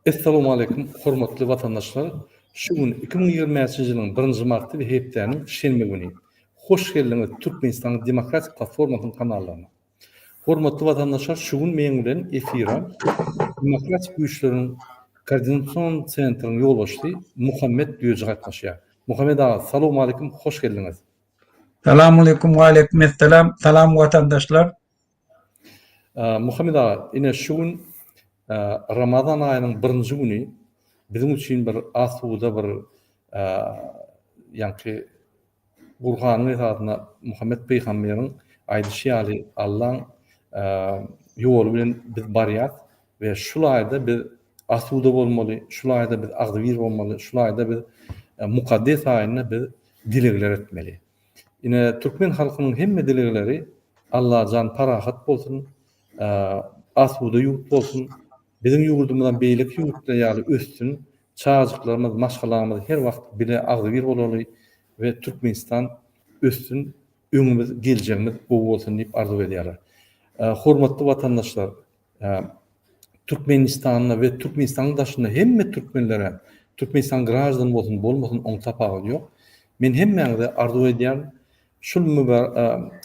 Assalamu alaykum, hormatly watandaşlar. Şu gün 2020 ýylyň 1-nji marty we hepdeniň şenme güni. Hoş geldiňiz Türkmenistan Demokratik Platformasynyň kanallarına. Hormatly watandaşlar, şu gün meň bilen efira Demokratik güýçleriň koordinasiýon centrynyň ýolbaşçy Muhammed Düýeci gatnaşýar. Muhammed aga, assalamu alaykum, hoş geldiňiz. Selamünaleyküm ve aleykümselam. Salam vatandaşlar. Muhammed aga, ine şu gün Ramazan ayının 1-nji güni bizim üçin bir asuda bir ýanky Gurhanyň esasyna Muhammed peýgamberiň aýdyşy ýaly Allahyň ýoly bilen biz barýar we şulayda biz asuda bolmaly, şulayda biz agdyr bolmaly, şulayda biz mukaddes aýyna biz dilegler etmeli. Ine türkmen halkynyň hemme dilegleri Allah jan parahat bolsun, asuda ýurt bolsun. Bizim ýurdumyzdan beýlik ýurtlar ýaly össün, çağjyklarymyz, maşgalarymyz her wagt bile agdyr bolaly we Türkmenistan össün, öňümüz, geljegimiz bu bolsun diýip arzu edýärler. Hormatly watandaşlar, Türkmenistanyna we Türkmenistanyň daşynda hemme türkmenlere, Türkmenistan građany bolsun, bolmasyn oň tapagy ýok. Men hemmeňize arzu edýär, şol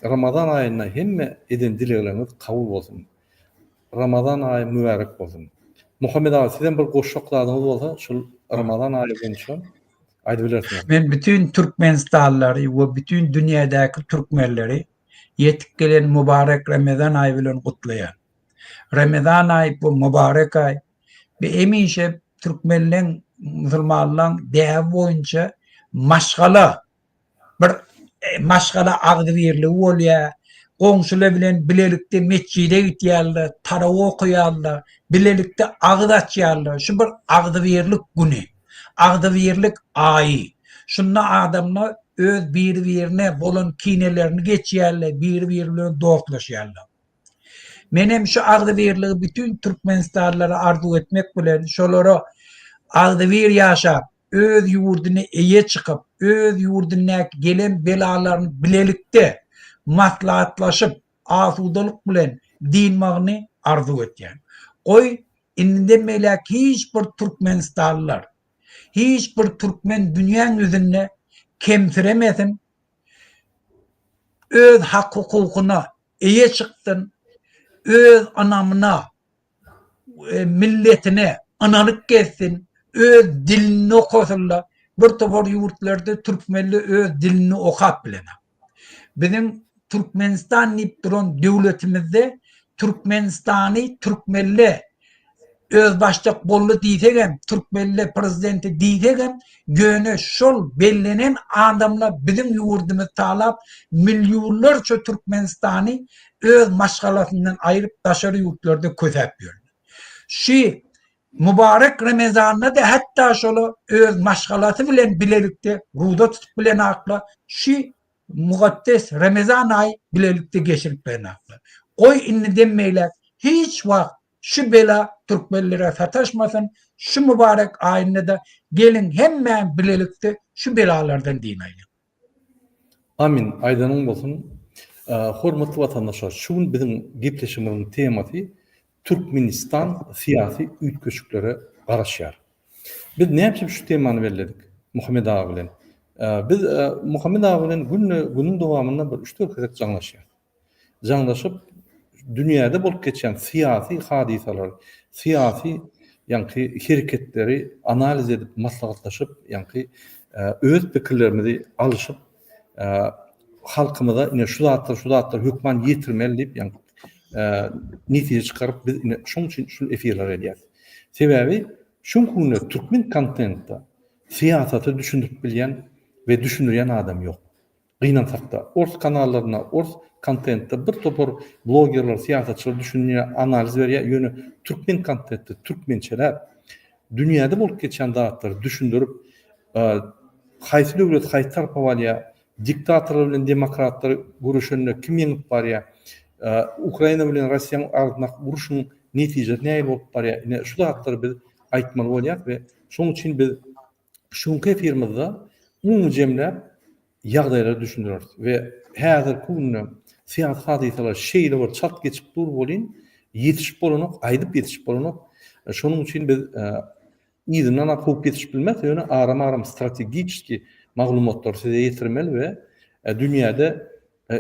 Ramazan aýyna hemme eden dilegleriniz kabul bolsun. Ramazan aýy mübarek bolsun. Muhammed aga, sizden bir goşşaklaryňyz bolsa, şol Ramazan aýy boýunça aýdyp bilersiňiz. Ben bütün Türkmenistanlıları ve bütün dünyadaki Türkmenleri yetip gelen mübarek Ramazan ayı bilen kutlaýar. Ramazan ayı bu mübarek ay ve eminşe Türkmenlerin, Müslümanlaryň däwi boýunça maşgala agdybirligi bolýar. Goňşular bilen bilelikde meçhide gitýärler, taraw okuýarlar, bilelikde agyd açýarlar. Şu bir agdybirlik güni, agdybirlik aýy. Şunda adamlar öz bir-birine bolan kinelerini geçýärler, bir-biri bilen doglaşýarlar. Menem şu agdybirligi bütün Türkmenistanlara arzu etmek bilen şolara agdybyr ýaşap, öz ýurduny eýe çykyp, öz ýurdunyň gelen belalaryny bilelikde maslahatlaşıp asudalyk bilen dinmagyny arzu etýär. Goý indi melek hiç bir Türkmenistanlılar, hiç bir Türkmen dünýäň üzünde kemsiremesin, öz hak hukukyna eýe çykdyn, öz anamyna, milletine analyk kessin, öz dilini okusunlar. Bir topar ýurtlarda türkmenli öz dilini okap bilen. Bizim Türkmenistan diýip duran döwletimizde Türkmenistany türkmenli öz başçak bolly diýsegem, türkmenli prezidenti diýsegem, göne şol bellenen adamlar bizim ýurdumyzy talap milyonlarça Türkmenistany öz maşgalasyndan aýryp daşary ýurtlarda közäp ýördi. Şu mübarek Ramazan'da da hatta şol öz maşgalasy bilen bilelikde ruda tutup bilen akla şu mukaddes Ramazan ay bilelikde geçirip benaklar. Goy inni demmeýler, hiç wagt şu bela Türkmenlere sataşmasın, şu mübarek ayında da gelin hemme bilelikde şu belalardan diýeýler. Amin, aýdanyň bolsun. Hormatly watandaşlar, şu gün bizim gepleşigimiziň temasy Türkmenistan siyasi üýtgeçliklere garaşýar. Biz näçe şu temany belledik Muhammed aga bilen. Biz Muhammed aga bilen günün dowamında bir 3-4 kere jaňlaşyp dünýäde bolup geçen siyasi hadisalar, siyasi ýanky hereketleri analiz edip maslahatlaşyp, ýanky öz pikirlerimizi alyşyp halkymyza ine şu zatlar hökman ýetirmeli diýip ýanky netije çykaryp biz şoň üçin şu efirler edýäris. Sebebi şuňkuny türkmen kontentde siýasaty düşündirip bilýän we düşünýän adam ýok. Gynançakda ors kanallarına, ors kontentde bir topar blogerler, siýasatçylar düşünýär, analiz berýär, ýöne türkmen kontentde türkmençeler dünýäde bolup geçen zatları düşündirip haýsy döwlet haýsy tarapa barýar, diktatorlar bilen demokratlar görüşende kim ýeňip barýar, Ukraina bilen Russiýanyň arasyndaky uruşyň netijesi näme bolup barýar, ine şu zatları biz aýtmaly bolýar we şoň üçin biz şuňky efirmizde jemläp ýagdaýlary düşündirýäris we häzirki günde siýasat hadisalar şeýle bir çat geçip dur bolyn, ýetişip bolanyk, aýdyp ýetişip bolanyk Şonuň üçin biz ýzynyň akyp geçip bilmek ýöne aram strategiki maglumatlar size ýetirmeli we dünýäde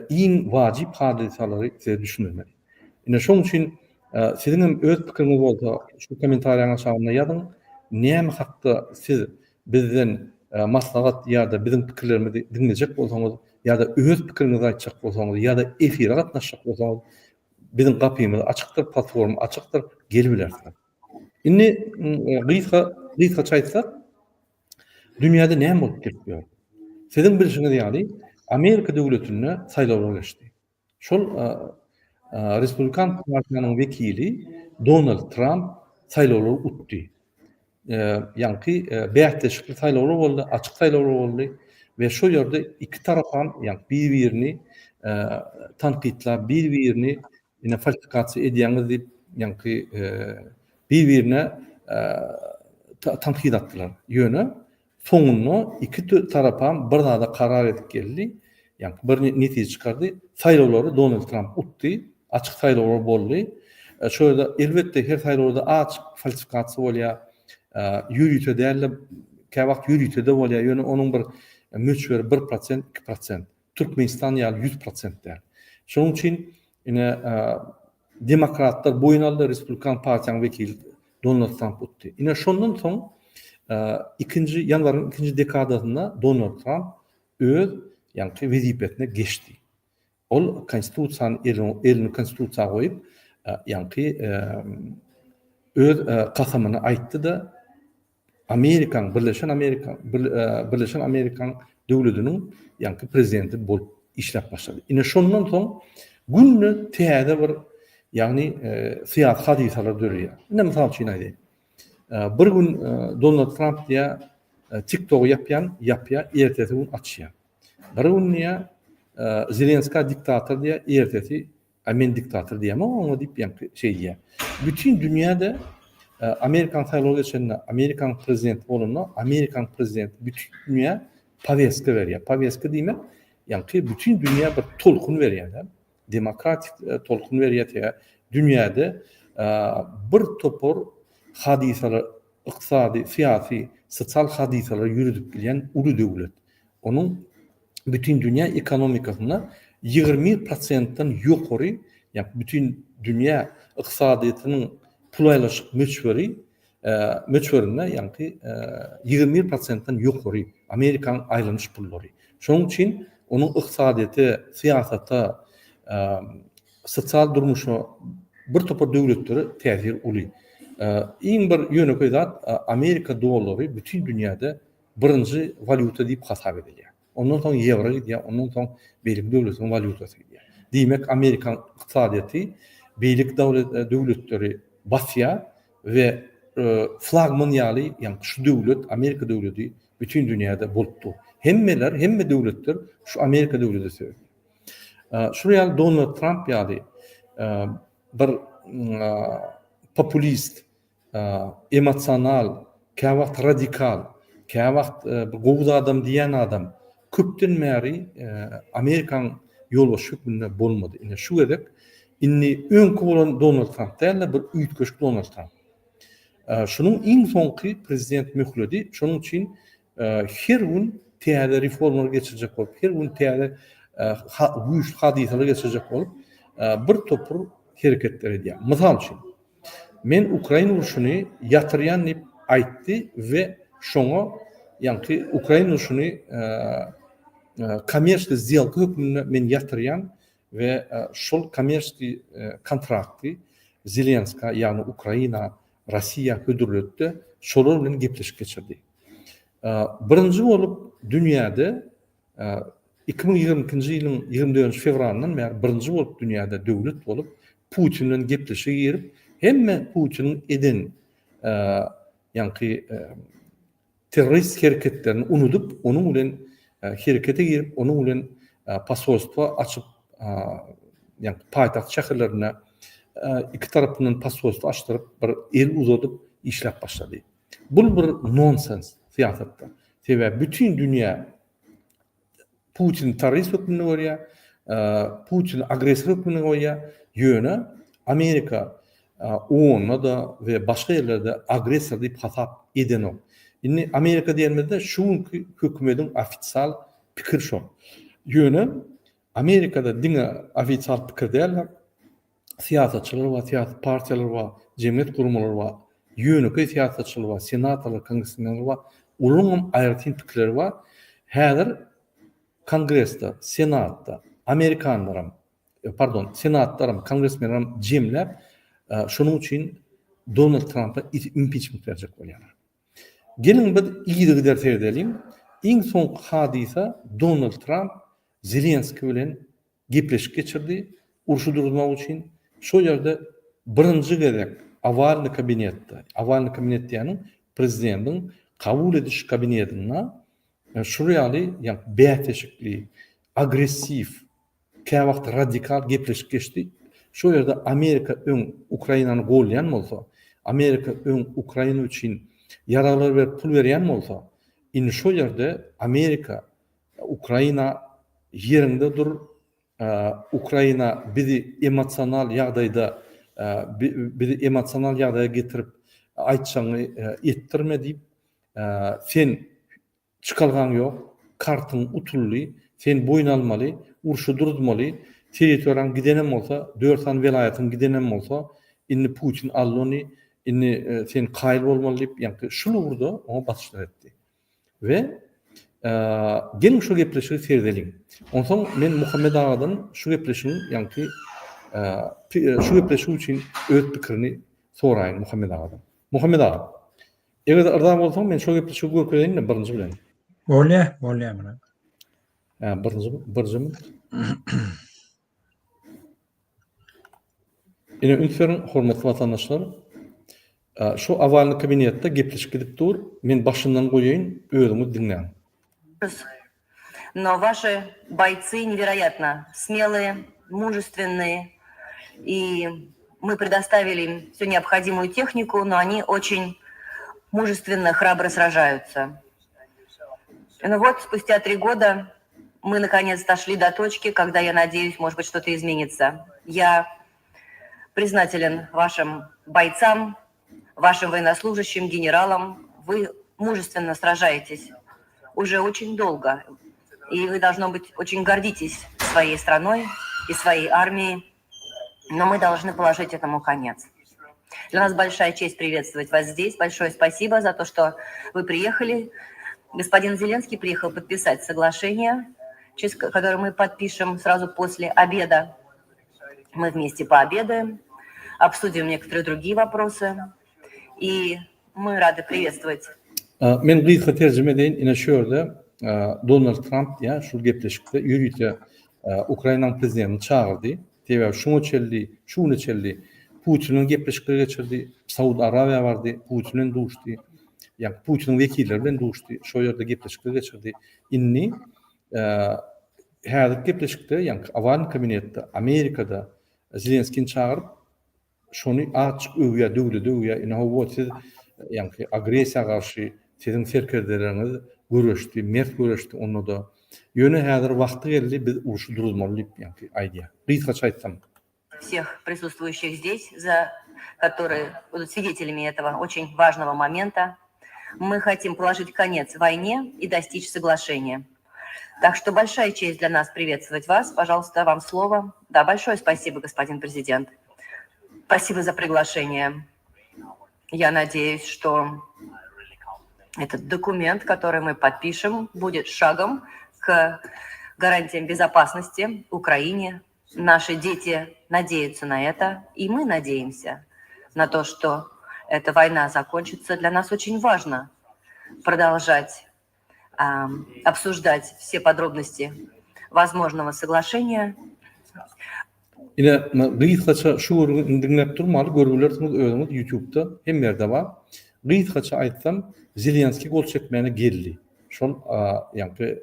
iň wajyp hadisalary size düşünmeli. Ine şoň üçin siziň hem öz pikiriňiz bolsa şu kommentariýaň aşagyna ýazyň. Näme hakda siz bizden maslahat ýa-da biziň pikirlerimizi dinlejek bolsaňyz ýa-da öz pikiriňizi aýtjak bolsaňyz ýa-da efire gatnaşjak bolsaňyz biziň gapymyz açykdyr, platforma açykdyr, gelip bilersiz. Inni gysga çaýtsak, dünýäde näme bolup gitýär? Siziň bilişiňiz ýaly Amerika döwletine saýlawlar geçdi. Şol Respublikan partiýanyň wekili Donald Trump saýlawlary utdy. Ýani beýatdeşikli saýlawlar boldy, açyk saýlawlar boldy we şol ýerde iki tarapam ýani bir-birini tanqidlap, bir-birini ine falsifikasiýa edýäňiz diýip ýani bir-birine tanqid atdylar. Ýöne soňuny iki tarapam bir zada karar edip geldi. Yani bir netije çıkardı. Saýlawlary Donald Trump utdy. Açyk saýlawlar boldy. Şöyle elbette her saýlawda açyk falsifikasiýa bolýar. Ýürüýte däl, käwagt ýürüýte de bolýar. Ýöne onuň bir möçberi 1%, 2%. Türkmenistan ýaly 100% däl. Şonuň üçin ine demokratlar boyun aldy, Respublikan partiýanyň wekili Donald Trump utdy. Ine şondan soň ýanwaryň 2-nji dekadasyna Donald Trump öz ýani wezipetine geçdi. Ol konstitusiýany elini konstitusiýaga goýup, ýani öz kasamyny aýtdy da Birleşen Amerikan döwletiniň ýani prezidenti bolup işläp başlady. Ine şondan soň günni täze bir ýani syýasat hadisalar dörýär. Ine mysal üçin aýdym. Bir gün Donald Trump diýär TikTok yapýar, ertesi gün açýar. Bir gün diýär Zelenskiy diktator diýär, ertesi men diktator diýär. Oňa diýip diýär. Bütün dünýäde Amerikan saýlawy geçende Amerikan prezidenti bolanda, Amerikan prezidenti bütün dünýä powestka berýär. Powestka diýmek, ýani bütün dünýä bir tolkun berýär. Demokratik tolkun berýär. Dünýäde bir topor hadisalar, iqtisadi, siyasi, sosyal hadisalar yürüdüp gelen ulu döwlet. Onun bütün dünya ekonomikasyna 20%'dan ýokary, ýani bütün dünya iqtisadiýatynyň pulaylaşyk möçberine ýani 21%'dan ýokary Amerikan aýlanyş pullary. Şonuň üçin onuň iqtisadiýaty, siýasata, sosyal durmuşa bir topor döwletleri täsir uly. İň bir ýöneköy zat Amerika dollary bütün dünýäde birinji valyuta diýip hasap edilýär. Ondan soň euro diýär, ondan soň beýlik döwletiniň valyutasy diýär. Diýmek Amerikan iqtisadiýaty beýlik döwletleri basýar we flagman ýaly, ýani şu döwlet, Amerika döwleti bütün dünýäde bolupdy. Hemme döwletler şu Amerika döwleti sebäp. Şu ýaly Donald Trump ýaly bir populist, emosional, käwagt radikal, käwagt gowuz adam diýen adam köpden märi Amerikan ýolbaşy hüküminde bolmady. Ine şu gerek, inni öňkü bolan Donald Trump däl, bir üýtgeç Donald Trump. Şunun iň soňky prezident möhledi. Şonuň üçin her gün täze reformalar geçirecek bolup, her gün täze güýçli hadisalar geçirecek bolup, bir topur hereketler edýär. Mysal üçin men Ukraina uruşuny ýatyrýan diýip aýtdy we şoňa ýani Ukraina uruşuny kommersiýa сделка hökmünde men ýatyrýan we şol kommersiýa kontrakty Zelenskiy ýani Ukraina, Rossiýa hödürletdi, şolar bilen gepleşip geçirdi. Birinji bolup dünýäde 2022-nji ýylyň 24 fevralyndan bäri birinji bolup dünýäde döwlet bolup Putin bilen gepleşip girip hemme Putin eden ýani terörist hereketlerini unutup onuň bilen herekete girip onuň bilen pasolstva açyp ýani paýtaxt şäherlerine iki tarapyndan pasolstva açdyryp bir el uzadyp işläp başlady. Bu bir nonsens siýasatda. Sebäbi bütün dünýä Putin terörist hökmüne görýär, Putin agresor hökmüne görýär. Ýöne Amerika OON'a da ve başka yerlerde agresör deyip hatap eden o. Inni Amerika diýilmede şu hökümetin ofisial pikir şo. Ýöne Amerikada diňe ofisial pikir däller. Siýasatçylar we siýasat partiýalar we jemgyýet gurumlary we ýöneki siýasatçylar we senatorlar, kongresmenler we ulum aýrtyn pikirleri we häzir Kongressde, Senatda, Amerikanlaram, senatlaram, kongresmenlerim jemläp şonuň üçin Donald Trump'a impeachment berjek bolýarlar. Gelin bir iyiligi derse edelim. Iň soňky hadisa Donald Trump Zelenski bilen gepleşik geçirdi. Urşu durmak üçin şo ýerde birinji gerek awalny kabinetde, ýany prezidentin kabul ediş kabinetine şuryaly ýa beýteşikli, agressiv, käwagt radikal gepleşik geçdi. Şo ýerde Amerika öň Ukrainany golýan bolsa, Amerika öň Ukraina üçin yaralar ve pul berýän bolsa, in şo ýerde Amerika Ukraina yerinde dur, Ukraina bizi emosional ýagdaýda getirip aýtsaňy etdirme diýip, sen çıkalgan ýok, kartyň utully, sen boyun almaly, urşy durdmaly, territoriýaň gidenem bolsa, 4 san welayatyň gidenem bolsa, inni Putin allony, inni sen kaýıl bolmaly diýip, ýa-ni şunu burada ona batışlar etdi. Ve gelin şu gepleşigi serdeliň. Onsoň men Muhammed Agadan şu gepleşigi, ýa-ni şu gepleşigi üçin öz pikirini soraýyn Muhammed Agadan. Muhammed Aga, eger arda bolsaň men şu gepleşigi görkezdiň birinji bilen. Bolýa mana. Birinji. Ine ünsürin hormatly vatandaşlar, şu awalny kabinetde gepleşik edip dur, men başyndan goýaýyn, özüňi dinleň. Но ваши бойцы невероятно смелые, мужественные, и мы предоставили им всю необходимую технику, но они очень мужественно, храбро сражаются. Но вот спустя 3 года мы наконец дошли до точки, когда, я надеюсь, может быть, что-то изменится. Я признателен вашим бойцам, вашим военнослужащим, генералам. Вы мужественно сражаетесь уже очень долго. И вы, должно быть, очень гордитесь своей страной и своей армией. Но мы должны положить этому конец. Для нас большая честь приветствовать вас здесь. Большое спасибо за то, что вы приехали. Господин Зеленский приехал подписать соглашение, которое мы подпишем сразу после обеда. Мы вместе пообедаем, обсудим некоторые другие вопросы. И мы рады приветствовать. Men gıysa tercüme edeyim, ine şöyle, Donald Trump ya şu gepleşikte yürüyte Ukrayna prezidentini çağırdı. Teva şunu çelli, Putin'in gepleşikleri geçirdi. Saud Arabia vardı, Putin'in duştu. Yani Putin'in vekilleri bilen duştu. Şu yerde gepleşikleri geçirdi. Inni her gepleşikte yani avan kabinette Amerika'da Zelenski'ni çağırıp şunu açık döwle ine howatı yani agresiýa garşy sizin serkerleriniz görüşdi, mert görüşdi onu da. Ýöne häzir wagty geldi biz uruşy durulmaly diýip ýa-ni aýdýa. Gysgaça aýtsam. Всех присутствующих здесь, которые будут свидетелями этого очень важного момента. Мы хотим положить конец войне и достичь соглашения. Так что большая честь для нас приветствовать вас. Пожалуйста, вам слово. Да, большое спасибо, господин президент. Спасибо за приглашение. Я надеюсь, что этот документ, который мы подпишем, будет шагом к гарантиям безопасности Украине. Наши дети надеются на это, и мы надеемся на то, что эта война закончится. Для нас очень важно продолжать обсуждать все подробности возможного соглашения. Ine gysgaça şu dinläp durmaly görgülersiňiz özüňiz YouTube'da hem ýerde bar. Gysgaça aýtsam, Zelenski gol çekmeni geldi. Şol ýa-ni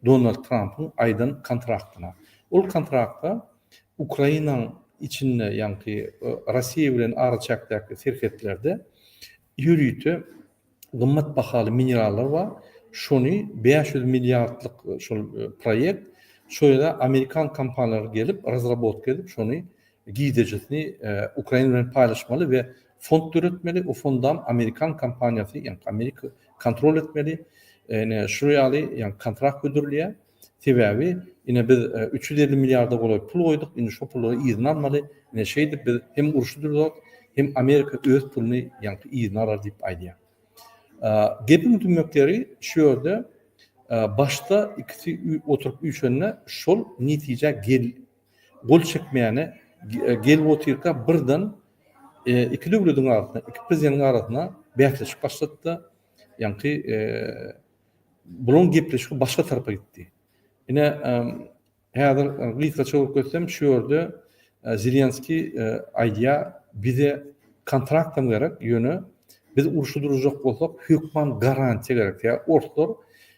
Donald Trump'ın aýdan kontraktyna. Ol kontrakta Ukrainanyň içinde ýa-ni Russiýa bilen araçakdaky serketlerde ýürüýte gymmat bahaly minerallar bar. Şonu 500 milliardlyk şol proýekt şöyle Amerikan kompaniýalary gelip, razrabotka edip şonu gidecisini Ukrayna'nın paylaşmalı ve fond üretmeli. O fondan Amerikan kampanyası, yani Amerika kontrol etmeli. Şuraya yani kontrakt ödürlüye. Sebebi yine biz 350 milyarda kolay pul koyduk. Yine şu pulları izin almalı. Yine şeydi biz hem uruşdurduk hem Amerika öz pulunu yani izin arar deyip aydiya. Gepin tümökleri şu yerde başta ikisi oturup üçünne şol netice gol çekmeyene gel oturka birden iki devletin arasında, iki prezidentin arasında beyatlaşıp başlattı. Yani bunun gepleşki başka tarafa gitti. Yine hazır gıysa çok görsem şu yerde Zelenski aydiya bize kontraktan gerek yönü biz uruşduracak olsak hükman garanti gerek. Yani ortalar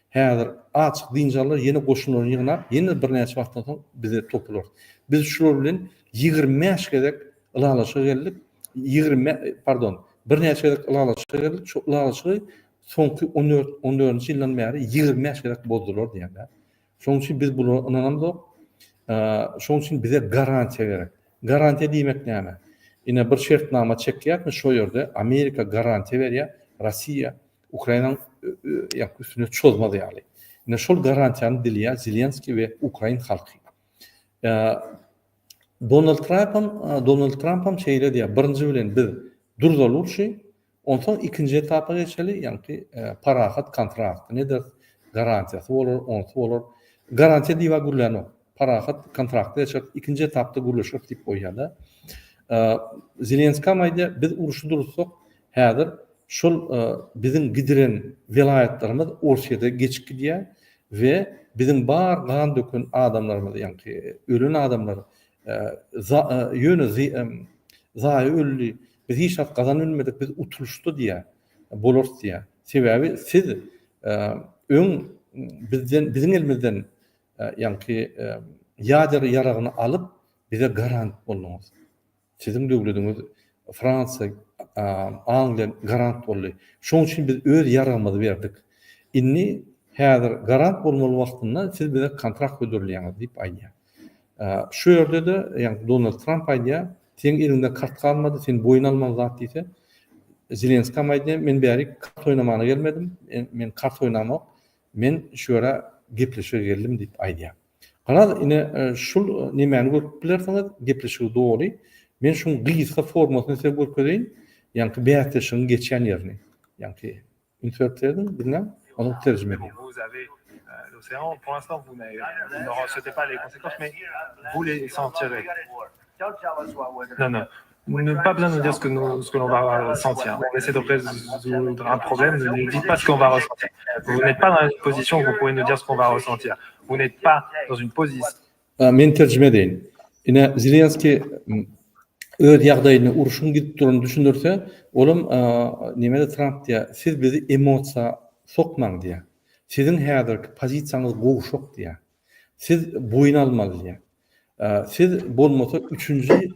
hazır açık dinjarlar yeni koşunlarını yığınap yeni bir neçe vaqtdan soň bize toplar. Biz şular bilen 25 gedek ılalaşa geldik. 20 pardon bir neçe gedek ılalaşa geldik. Şu ılalaşy soňky 14-nji ýyldan bäri 25 gedek bozdular diýenler. Şoň üçin biz bunu inanamyk. Şoň üçin bize garanti gerek. Garanti diýmek näme? Yine bir şertnama çekýärmi şu ýerde Amerika garanti berýär, Rossiya Ukraynanyň üstüne çözmedi ýaly. Yine şol garantiýany dilýär Zelenski we Ukrayn halky. Donald Trump'am şeýle diýär, birinji bilen biz durdurulşy, ondan ikinji etapa geçeli, ýani parahat kontrakt, nedir? Garantiýasy bolar, onsu bolar. Garantiýa diýip gurulýar. Parahat kontrakty geçip ikinji etapda gurulşyp diýip goýýarlar. Zelenski aýdy, biz uruşdursak, häzir şol bizim gidiren vilayetlerimiz Orşýada geçip gidýär we bizim bar gan dökün adamlarymyz, ýani ölen adamlar ýöne zaýy öldi. Biz hiç wagt gazan ölmedik, biz utuluşdy diýär. Bolar diýär. Sebebi siz bizim elimizden ýani ýadyr ýaragyny alyp bize garant boldyňyz. Sizin döwletiniz Fransa, Angliýa garant boldy. Şoň üçin biz öz ýaragymyzy berdik. Inni häzir garant bolmaly wagtynda siz bize kontrakt ödürleýäňiz diýip aýdýar. Şu ýerde de ýani Donald Trump aýdýar, sen elinde kart kalmady, sen boyun alman zat diýse, Zelenski aýdýar, men bäri kart oynamana gelmedim, men kart oynamak, men şu ýere gepleşe geldim diýip aýdýar. Garaz ine şul nemäni görüp bilersiňiz, gepleşigi dogry. Men şun gıysa formasyny size görkezeýin, ýani beýatlaşyň geçen ýerini. Ýani interpretledim, bilmem, onu terjime edeyim. Vous avez l'océan, pour l'instant vous ne ressentez pas les conséquences, mais vous les sentirez. Non, pas besoin de nous dire ce que l'on va ressentir. On essaie de résoudre un problème, ne nous dites pas ce qu'on va ressentir. Vous n'êtes pas dans une position où vous pouvez nous dire ce qu'on va ressentir. Vous n'êtes pas dans une position. Men terjime edeyim. Ine Zelenski öz ýagdaýyny uruşun gidip duruny düşünürse, olum nemede Trump diýär, siz bizi emosiýa sokmaň diýär. Sizin häzirki pozisiýaňyz gowşok diýär. Siz boyun almaly diýär. Siz bolmasa 3-nji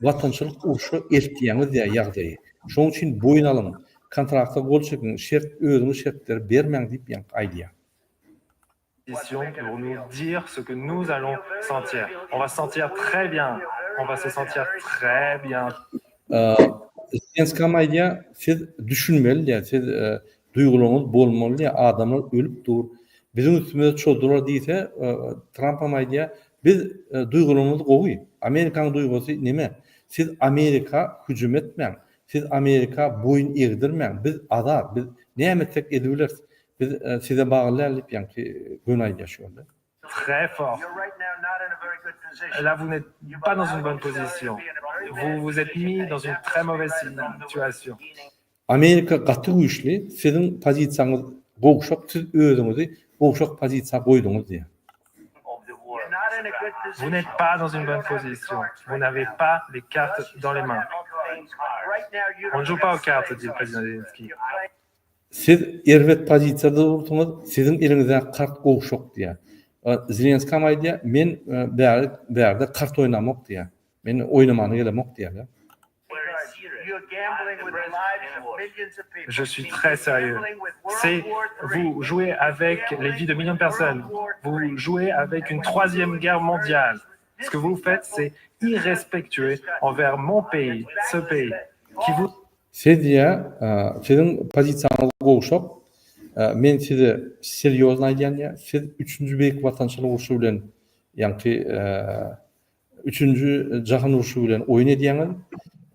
watançylyk uruşy eltdiýäňiz diýär ýagdaýy. Şoň üçin boyun alyň, kontrakta gol çekin, şert özüňiz şertleri bermäň diýip ýa aýdýar. Pour nous dire ce que nous allons sentir. On va se sentir très bien. On va se sentir très bien. Zelenski aýdýar, siz düşünmeli diýär, siz duýgularyňyz bolmaly diýär, adamlar ölüp dur. Bizim üstümize çözdüler diýse, Trump aýdýar, biz duýgularyňyzy gowy. Amerikanyň duýgusy neme? Siz Amerika hüjüm etmeň. Siz Amerika boyun egdirmeň. Biz azat, biz nämetek edebiliriz? Biz size baglanýar ýani gönaý ýaşýarlar. Très fort. Là, vous n'êtes pas dans une bonne position. Vous vous êtes mis dans une très mauvaise situation. Amerika gaty güýçli, sizin pozisiýaňyz gowşak, siz özüňizi gowşak pozisiýa goýduňyz diýär. Vous n'êtes pas dans une bonne position. Vous n'avez pas les cartes dans les mains. On ne joue pas aux cartes, dit le président Zelensky. Siz erwet pozisiýada durýarsyňyz, sizin eliňizde kart gowşak diýär. Zelenski aýdýar, men bärde kart oynamak diýär. Men oynamany gelemek diýär. Je suis très sérieux. Vous jouez avec les vies de millions de personnes. Vous jouez avec une troisième guerre mondiale. Ce que vous faites, c'est irrespectueux envers mon pays, ce pays, qui vous... Siz sizin pozisiýanyňyza gowşap, men sizi seriozna aýdýan ýa, siz 3-nji beýik watançylyk uruşy bilen, ýa-ni 3-nji jahan uruşy bilen oýun edýäňiz,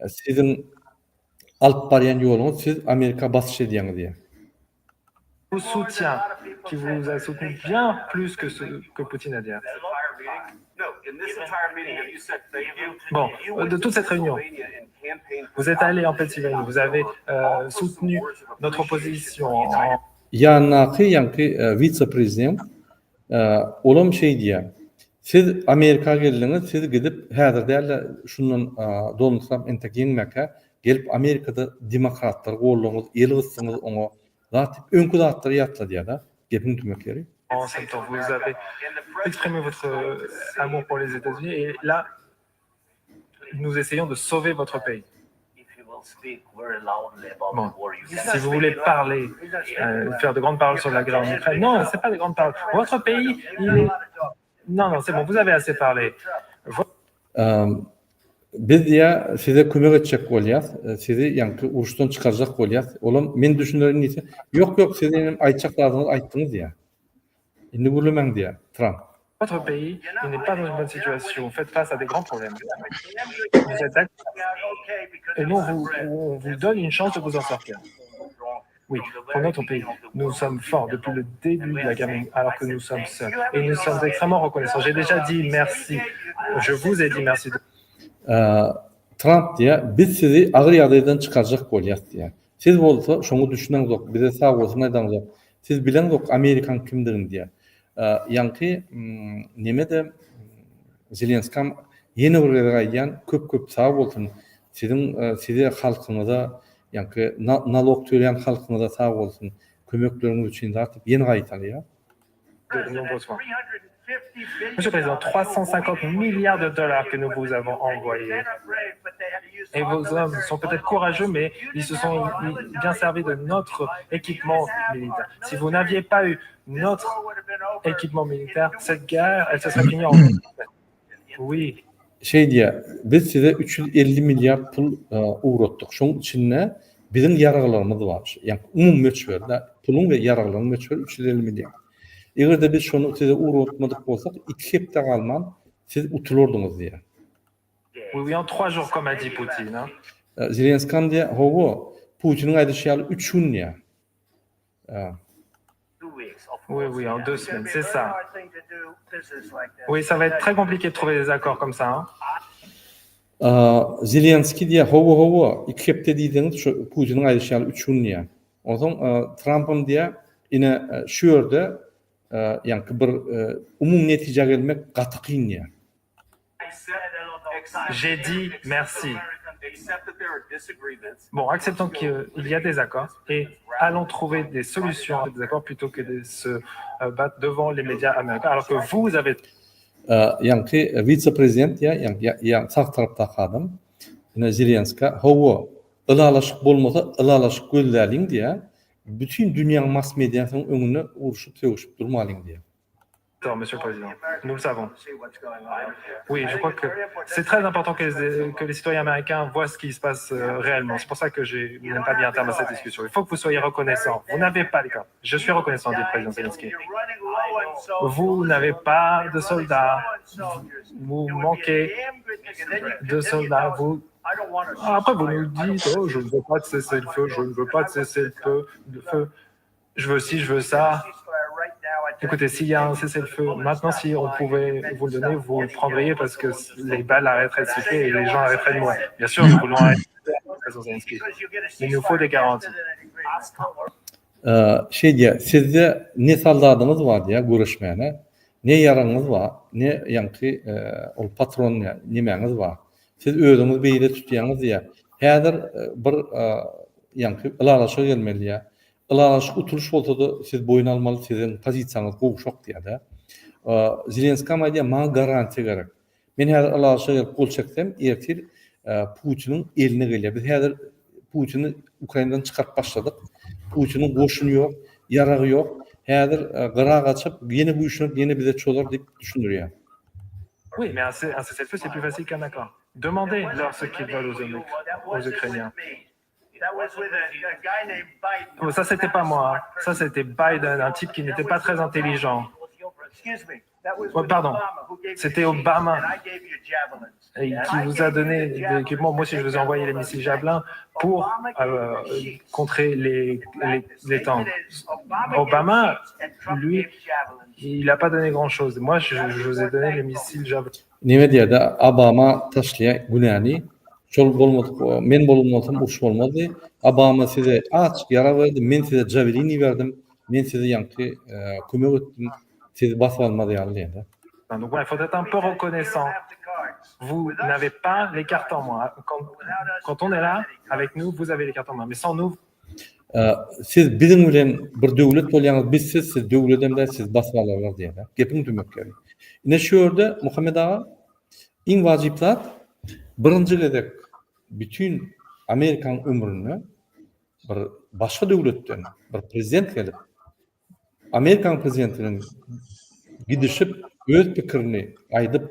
sizin alyp barýan ýoluňyz siz Amerika basyş edýäňiz ýa. vous soutient, qui vous a soutenu bien plus que ce que Poutine a dit. Bon, de toute cette réunion, vous êtes allé en Pennsylvanie, vous avez soutenu notre opposition. Ýanyňky vice-prezident olam şey diýär. Siz Amerika geldiňiz, siz gidip häzir däl şundan Donald Trump entek ýeňmäke gelip Amerikada demokratlar gollaňyz, el gyssyňyz oňa zat öňkü zatlar ýatla diýär da. Gepin tümekleri. En septembre, vous avez exprimé votre amour pour les États-Unis et là, nous essayons de sauver votre pays. Bon, si vous voulez parler, faire de grandes paroles sur la guerre en Ukraine, non, c'est pas des grandes paroles. Votre pays, il est... Non, c'est bon, vous avez assez parlé. Biz diýär size kömek etjek bolýar, sizi ýanky uruşdan çykarjak bolýar. Olam men düşünýärim ise, ýok, siz enem aýtjaklaryňyz aýtdyňyz diýär. Indi gurlemäň diýär Trump. Votre pays, il n'est pas dans une bonne situation. Vous faites face à des grands problèmes. Vous êtes et nous, on vous donne une chance de vous en sortir. Oui, pour notre pays, nous sommes forts depuis le début de la guerre, alors que nous sommes seuls. Et nous sommes extrêmement reconnaissants. J'ai déjà dit merci. Je vous ai dit merci. Trump diýär, biz sizi agyr ýagdaýdan çykarjak bolýar diýär. Siz bolsa şoňu düşüneňiz, bize sag bolsun aýdaňyz. Siz bileňiz, Amerikan kimdirin diýär. Ýanky nemede Zelenskiy ýene bir ýere gaýýan köp sag bolsun. Sizi halkyňyza, ýanky nalog töleýän halkyňyza sag bolsun. Kömekleriniz üçin zatyp ýene gaýtar ýa. Monsieur le Président, 350 milliards de dollars que nous vous avons envoyés. Et vos hommes sont peut-être courageux, mais ils se sont bien servis de notre équipement militaire. Si vous n'aviez pas eu notre équipement militaire, cette guerre, elle se serait finie en... Oui. Şey diye, biz size 350 milyar pul uğrattık. Şunun içinde bizim yararlarımız var. Yani umum meçherde pulun ve yararların meçherde 350 milyar. Eğer de biz şunu size uğratmadık olsak 2 hepte kalman siz utulurdunuz diye. Oui, en 3 jours, comme a dit Poutine. Zelenskiy diye, Putin'in aydışıyalı 3 gün ya. Oui, en 2 semaines, c'est ça. Oui, ça va être très compliqué de trouver des accords comme ça. Zelenskiy diye, 2 hepte dediğiniz Putin'in aydışıyalı 3 gün ya. O zaman Trump'ın diye, yine şu yerde, yani bir umum netije gelmek katı kıyın ya. J'ai dit merci. Bon, acceptons qu'il y a des accords et allons trouver des solutions à des accords plutôt que de se battre devant les médias américains, alors que vous avez... Yani vice-prezident ya sağ tarafta adam, yine Zelenskiy, ılalaşık bolmasa ılalaşık gözlerliğin diye, bütün dünyanın mas medyasının önüne uğraşıp durmalıyım diye. Monsieur le Président, nous le savons. Oui, je crois que c'est très important que les citoyens américains voient ce qui se passe réellement. C'est pour ça que je n'aime pas bien un terme à cette discussion. Il faut que vous soyez reconnaissants. Vous n'avez pas les cas. Je suis reconnaissant du président Zelensky. Vous n'avez pas de soldats. Vous manquez de soldats. Après, vous nous dites, je ne veux pas de cesser le feu, je ne veux pas de cesser le feu. Je veux ci, je veux ça. Écoutez, s'il y a un cessez-le-feu, maintenant, si on pouvait vous le donner, vous le prendriez parce que les balles arrêteraient de siffler et les gens arrêteraient de mourir. Bien sûr, nous voulons arrêter mais il nous faut des garanties. Sizde ne salladınız var diye görüşmeyene, ne yaranız var, ne yankı patron nemeniz var. Siz özünüz beýle tutýaňyz diye. Häzir bir yankı ılalaşyk gelmeli ya. Ilalaşyk utuluş bolsa-da siz boyun almaly, sizin pozisiýaňyz gowşak diýär. Zelenskiy diýär, maňa garantiýa gerek. Men häzir ilalaşyk gelip gol çeksem, ertir Putinin eline gelýär. Biz häzir Putini Ukrainadan çykaryp başladyk. Putinin goşuny ýok, yaragy ýok. Häzir gyra gaçyp, ýene bu işini ýene bize çolar diýip düşünürýär. Oui, mais un cessez-le-feu, c'est plus facile qu'un accord. Demandez-leur ce qu'ils veulent aux Ukrainiens. Oh, ça, c'était pas moi. Ça, c'était Biden, un type qui n'était pas très intelligent. Oh, pardon, c'était Obama et qui vous a donné des équipements. Moi aussi, je vous ai envoyé les missiles Javelin pour contrer les tanks. Obama, lui, il n'a pas donné grand-chose. Moi, je vous ai donné les missiles Javelin. Nime diýerde Obama taşlayan günäni şol bolmadyk, men bolmasam uruş bolmady. Obama size açyk yara berdi, men size Javelin berdim, men size ýanky kömek etdim, siz basy almady ýaly. Donc voilà, il faut être un peu reconnaissant. Vous n'avez pas les cartes en main. Quand on est là, avec nous, vous avez les cartes en main. Mais sans nous... Siz bizim bilen bir döwlet bolýaňyz, biz siz döwletemde siz basy alarlar diýär. Gepim tümekleri. Ine şu ýerde Muhammed ağa iň wajyp zat birinji gedek bütün Amerikan ömrüni bir başga döwletden bir prezident gelip Amerikan prezidentiniň gidişip öz pikirini aýdyp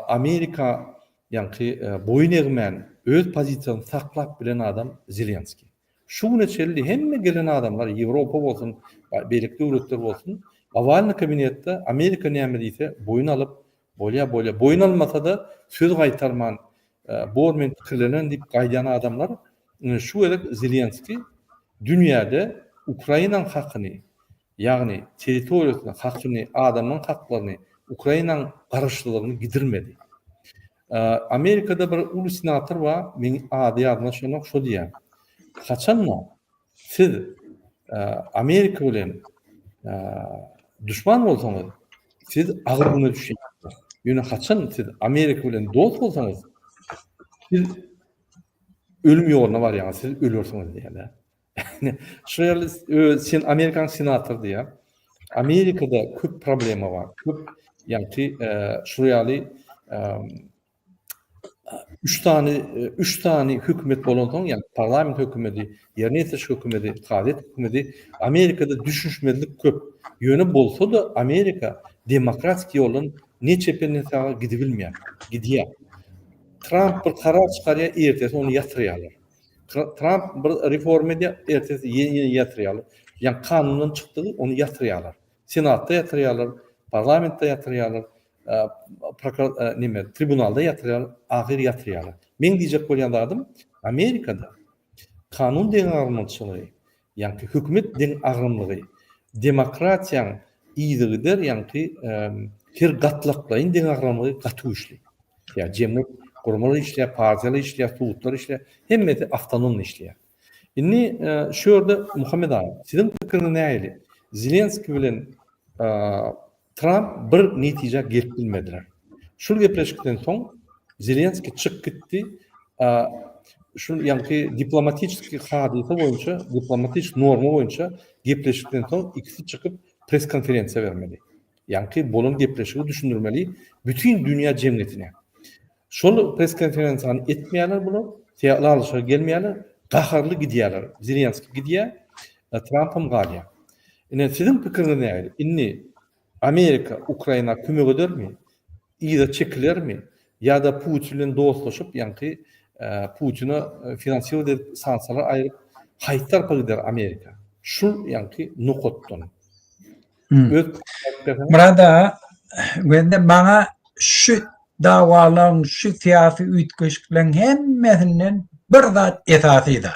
Amerika ýanky boyun egmän öz pozisiýasyny saklap bilen adam Zelenski. Şu neçeli hemme gelen adamlar Ýewropa bolsun, beýlik döwletler bolsun, awalny kabinetde Amerika näme diýse boyun alyp bolýa boyun almasa da söz gaýtarman, bormen pikirlenen diýip gaýdan adamlar şu elek Zelenski dünýäde Ukrainanyň hakyny, ýagny territoriýasyny hakyny, adamyň haklaryny, Ukrainanyň garaşdyrylygyny gidirmedi. Amerikada bir ulu senator var, men ady ýadyma şonok şo diýär. Kaçanma siz Amerika bilen düşman bolsaňyz, siz agyryna düşýäňiz. Ýöne kaçan siz Amerika bilen dost bolsaňyz, siz ölüm ýoluna barýaňyz, siz ölürsiňiz diýerler. Şu ýerde sen Amerikan senator diýär. Amerikada köp problema bar. Köp ýanky şu ýaly 3 tane hükümet bolandan, yani parlament hükümeti, yerine yetiş hükümeti, kadet hükümeti Amerika'da düşüşmezlik köp. Yönü bolsa da Amerika demokratik yolun neçe penetara gidibilmeýär. Gidiýär. Trump bir karar çıkarýar, ertesi onu yatırýarlar. Trump bir reform edýär, ertesi ýeni yatırýarlar. Yani kanundan çykdygy onu yatırýarlar. Senatda yatırýarlar, parlamentde yatırýarlar. Tribunalda yatırýarlar, ahir yatırýarlar. Men diýjek bolýan adam Amerikada kanun deň agramçylygy, ýani hökümet deň agramlygy, demokratiýaň iýdigidir, ýani her gatlaklaryň deň agramlygy gaty işli. Ýa jemgyýet gurmaly işler, partiýaly işler, tuğutlar işler, hemmeti awtonom işler. Indi şu ýerde Muhammed ağa, sizin pikiriniz näýeli? Zelenski bilen Trump bir netije gelip bilmediler. Şul gepleşikden soň Zelenski çık gitti. Şu ýanky diplomatik hadisa boýunça, diplomatik norma boýunça gepleşikden soň ikisi çykyp pres konferensiýa bermeli. Ýanky bolan gepleşigi düşündirmeli bütün dünýä jemgyýetine. Şol pres konferensiýany etmeýärler bular, teýarlaşa gelmeýärler, gaharly gidýärler. Zelenski gidýär, Trump'ym galýar. Ine sizin pikiriniz näýeli? Inni Amerika Ukraina kömek edermi? İýde çekilermi? Ya da Putin bilen dostlaşyp, ýanky Putin'i finansiýal edip sanksiýalar aýryp haýtar paýdar Amerika. Şu ýanky nokotdan. Burada wende maňa şu dawalaryň, şu fiýasy üýtgeçliklerin hemmesinden bir zat esasyda.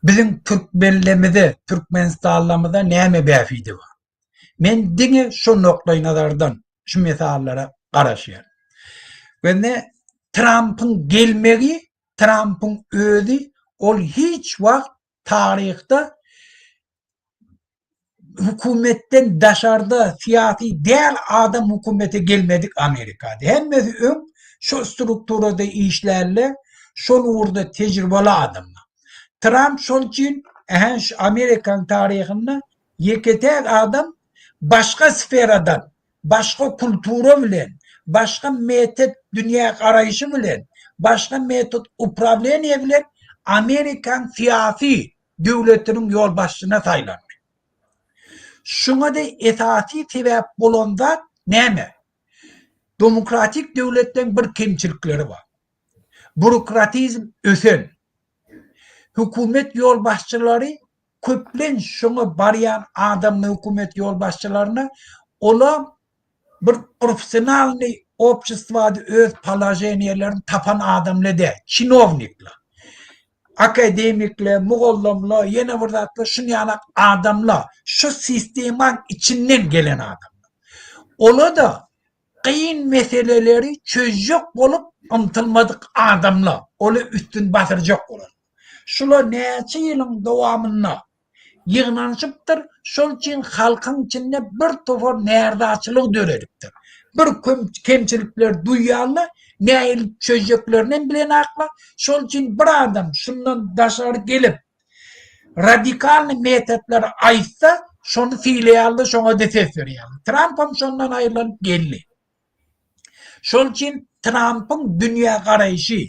Bizim Türkmenlemizde, Türkmenistanlamyzda näme bäfidi bar? Men diňe şu noktaý nazardan şu mesalara garaşýar. Wende Trump'ın gelmegi, Trump'ın özü ol hiç wagt taryhda hükümetten daşarda siyasi däl adam hükümete gelmedik Amerika'da. Hemmesi şu strukturada işlerle, şol urda tecrübeli adamlar. Trump şol için Amerikan tarihinde yeketek adam başka sferadan, başka kultura bilen, başka metot dünya arayışı bilen, başka metot upravleniye bilen Amerikan siyasi devletinin yol başçına saylanır. Şuna da esasi sebep bulundan näme? demokratik devletten bir kemçilikleri var. Bürokratizm ösen. Hükümet yol başçıları köplen şuna barayan adamlı hükümet yol başçılarına ola bir profesyonel обществоda öz palajeniyelerini tapan adamla de, çinovnikle, akademikle, muğollamla, yine vurdatla, şunu yanak adamla, şu sistemin içinden gelen adam. Ola da kıyın meseleleri çözecek olup ıntılmadık adamla, ola üstün batıracak olur. Şular neçe yılın devamında yığınanışıptır, şol için halkın içinde bir tofor nerdaçılık döneriptir. Bir kemçilikler duyarlı, ne elip çözeceklerinin bilen akla, şol için bir adam şundan dışarı gelip radikal metotları aytsa, şonu fiiliyallı, şona defef veriyorlar. Trump'ın şondan ayrılanıp geldi. Şol için Trump'ın dünya karayışı,